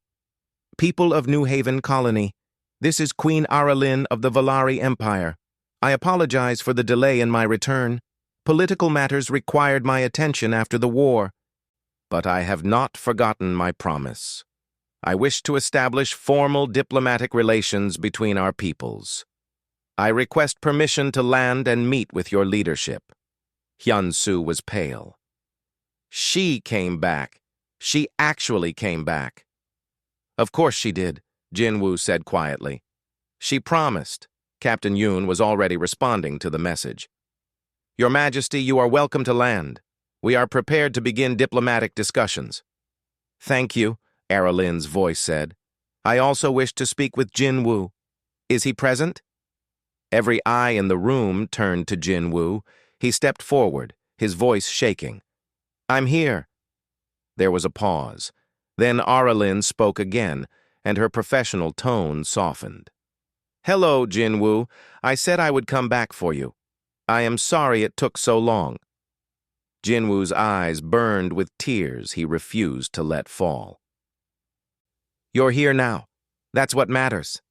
Speaker 1: "People of New Haven Colony, this is Queen Ara Lin of the Valari Empire. I apologize for the delay in my return. Political matters required my attention after the war. But I have not forgotten my promise. I wish to establish formal diplomatic relations between our peoples. I request permission to land and meet with your leadership." Hyun-soo was pale. She came back. She actually came back. "Of course she did," Jin-woo said quietly. "She promised." Captain Yoon was already responding to the message. "Your Majesty, you are welcome to land. We are prepared to begin diplomatic discussions." "Thank you," Ara Lin's voice said. "I also wish to speak with Jin-woo. Is he present?" Every eye in the room turned to Jin-woo. He stepped forward, his voice shaking. "I'm here." There was a pause. Then Ara Lin spoke again, and her professional tone softened. "Hello, Jin-woo. I said I would come back for you. I am sorry it took so long." Jin-woo's eyes burned with tears he refused to let fall. "You're here now. That's what matters.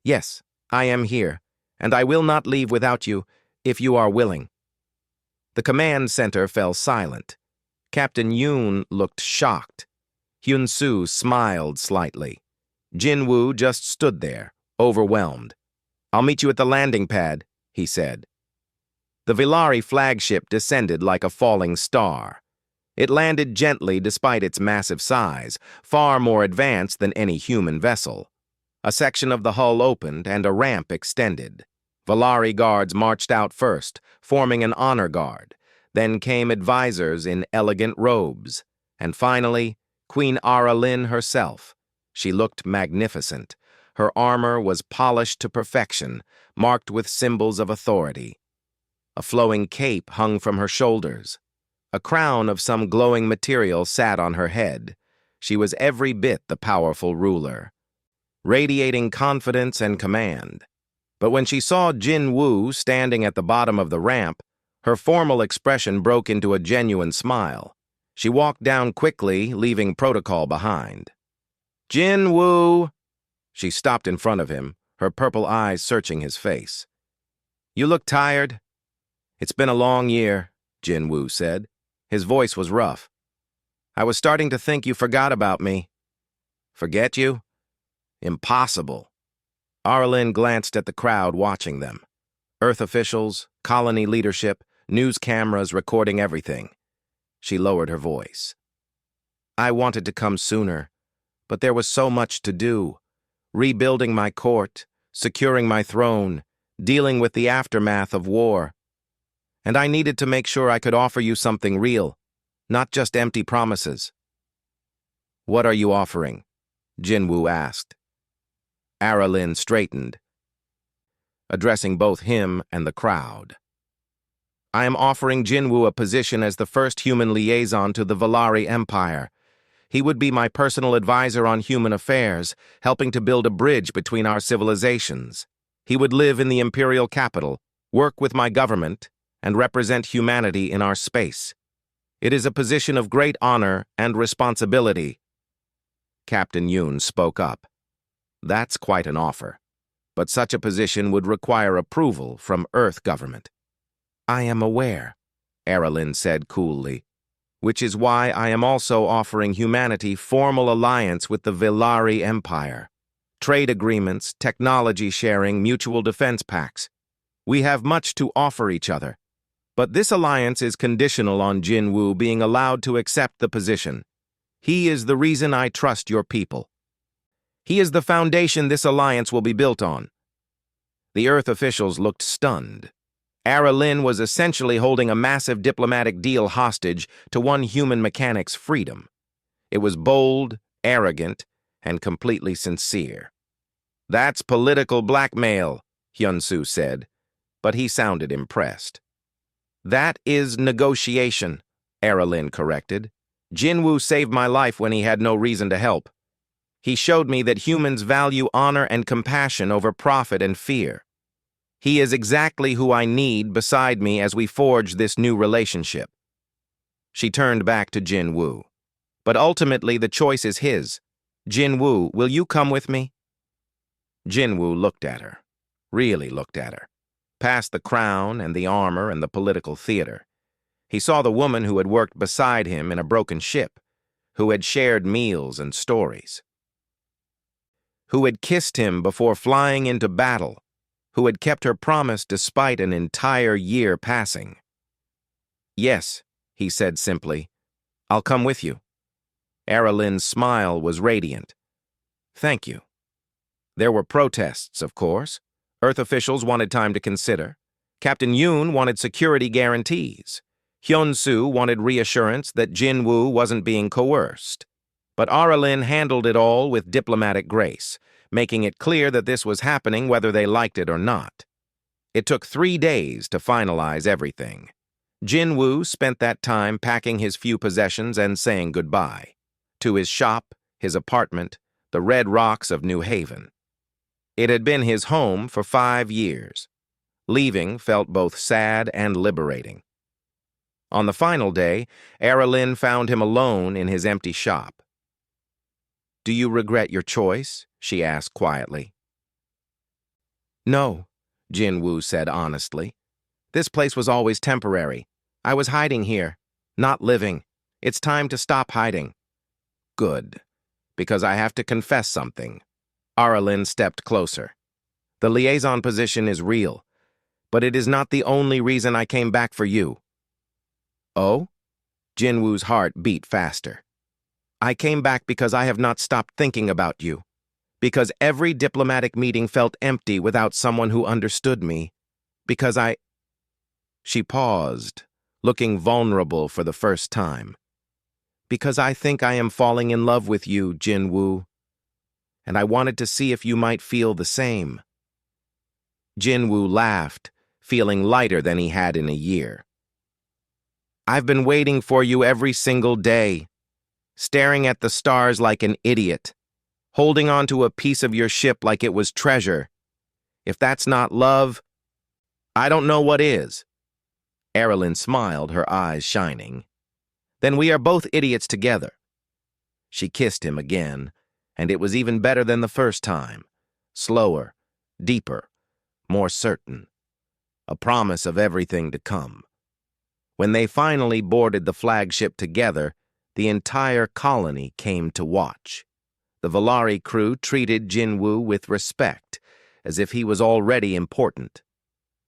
Speaker 1: Yes, I am here, and I will not leave without you, if you are willing." The command center fell silent. Captain Yoon looked shocked. Hyun-soo smiled slightly. Jin-woo just stood there, overwhelmed. "I'll meet you at the landing pad," he said. The Valari flagship descended like a falling star. It landed gently despite its massive size, far more advanced than any human vessel. A section of the hull opened and a ramp extended. Valari guards marched out first, forming an honor guard. Then came advisors in elegant robes. And finally, Queen Ara Lynn herself. She looked magnificent. Her armor was polished to perfection, marked with symbols of authority. A flowing cape hung from her shoulders. A crown of some glowing material sat on her head. She was every bit the powerful ruler, radiating confidence and command. But when she saw Jin Woo standing at the bottom of the ramp, her formal expression broke into a genuine smile. She walked down quickly, leaving protocol behind. "Jin Woo!" She stopped in front of him, her purple eyes searching his face. "You look tired." "It's been a long year," Jin Woo said. His voice was rough. "I was starting to think you forgot about me." "Forget you? Impossible." Arlen glanced at the crowd watching them. Earth officials, colony leadership, news cameras recording everything. She lowered her voice. "I wanted to come sooner, but there was so much to do. Rebuilding my court, securing my throne, dealing with the aftermath of war. And I needed to make sure I could offer you something real, not just empty promises." "What are you offering?" Jin Woo asked. Ara Lynn straightened, addressing both him and the crowd. "I am offering Jin Woo a position as the first human liaison to the Valari Empire. He would be my personal advisor on human affairs, helping to build a bridge between our civilizations. He would live in the imperial capital, work with my government, and represent humanity in our space. It is a position of great honor and responsibility." Captain Yoon spoke up. "That's quite an offer, but such a position would require approval from Earth government." "I am aware," Ara Lynn said coolly, "which is why I am also offering humanity formal alliance with the Valari Empire. Trade agreements, technology sharing, mutual defense pacts. We have much to offer each other. But this alliance is conditional on Jin Woo being allowed to accept the position. He is the reason I trust your people. He is the foundation this alliance will be built on." The Earth officials looked stunned. Ara Lynn was essentially holding a massive diplomatic deal hostage to one human mechanic's freedom. It was bold, arrogant, and completely sincere. "That's political blackmail," Hyun-soo said, but he sounded impressed. "That is negotiation," Ara Lynn corrected. "Jin Woo saved my life when he had no reason to help. He showed me that humans value honor and compassion over profit and fear. He is exactly who I need beside me as we forge this new relationship." She turned back to Jin Woo. "But ultimately the choice is his. Jin Woo, will you come with me?" Jin Woo looked at her, really looked at her, past the crown and the armor and the political theater. He saw the woman who had worked beside him in a broken ship, who had shared meals and stories, who had kissed him before flying into battle, who had kept her promise despite an entire year passing. "Yes," he said simply, "I'll come with you." Ara Lynn's smile was radiant. "Thank you." There were protests, of course. Earth officials wanted time to consider. Captain Yoon wanted security guarantees. Hyun-soo wanted reassurance that Jin Woo wasn't being coerced. But Ara Lynn handled it all with diplomatic grace, making it clear that this was happening whether they liked it or not. It took 3 days to finalize everything. Jin Woo spent that time packing his few possessions and saying goodbye. To his shop, his apartment, the red rocks of New Haven. It had been his home for 5 years. Leaving felt both sad and liberating. On the final day, Ara Lynn found him alone in his empty shop. "Do you regret your choice?" she asked quietly. "No," Jin Woo said honestly. "This place was always temporary. I was hiding here, not living. It's time to stop hiding." "Good, because I have to confess something." Ara Lynn stepped closer. "The liaison position is real, but it is not the only reason I came back for you." "Oh?" Jin Woo's heart beat faster. "I came back because I have not stopped thinking about you. Because every diplomatic meeting felt empty without someone who understood me. Because I—" She paused, looking vulnerable for the first time. Because I think I am falling in love with you, Jinwoo, and I wanted to see if you might feel the same. Jinwoo laughed, feeling lighter than he had in a year. I've been waiting for you every single day, staring at the stars like an idiot, holding onto a piece of your ship like it was treasure. If that's not love, I don't know what is. Erilyn smiled, her eyes shining. Then we are both idiots together. She kissed him again, and it was even better than the first time. Slower, deeper, more certain. A promise of everything to come. When they finally boarded the flagship together, the entire colony came to watch. The Volari crew treated Jinwoo with respect, as if he was already important.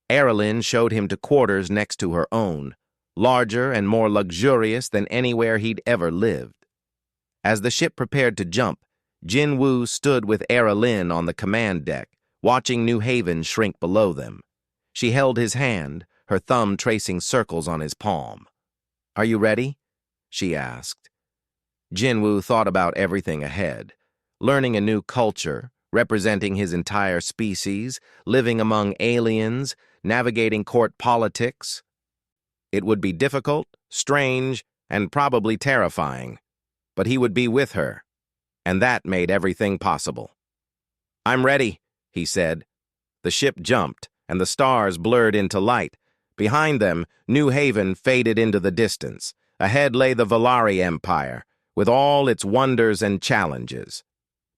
Speaker 1: Erilyn showed him to quarters next to her own, larger and more luxurious than anywhere he'd ever lived. As the ship prepared to jump, Jinwoo stood with Erilyn on the command deck, watching New Haven shrink below them. She held his hand, her thumb tracing circles on his palm. "Are you ready?" she asked. Jinwoo thought about everything ahead, learning a new culture, representing his entire species, living among aliens, navigating court politics. It would be difficult, strange, and probably terrifying, but he would be with her, and that made everything possible. "I'm ready," he said. The ship jumped, and the stars blurred into light. Behind them, New Haven faded into the distance. Ahead lay the Volari Empire, with all its wonders and challenges.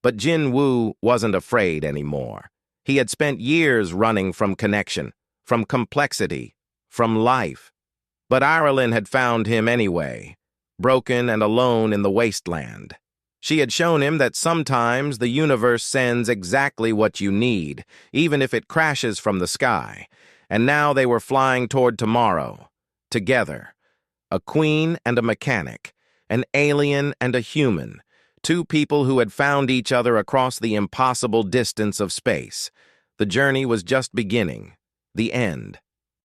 Speaker 1: But Jinwoo wasn't afraid anymore. He had spent years running from connection, from complexity, from life. But Erilyn had found him anyway, broken and alone in the wasteland. She had shown him that sometimes the universe sends exactly what you need, even if it crashes from the sky. And now they were flying toward tomorrow, together. A queen and a mechanic, an alien and a human, two people who had found each other across the impossible distance of space. The journey was just beginning, the end.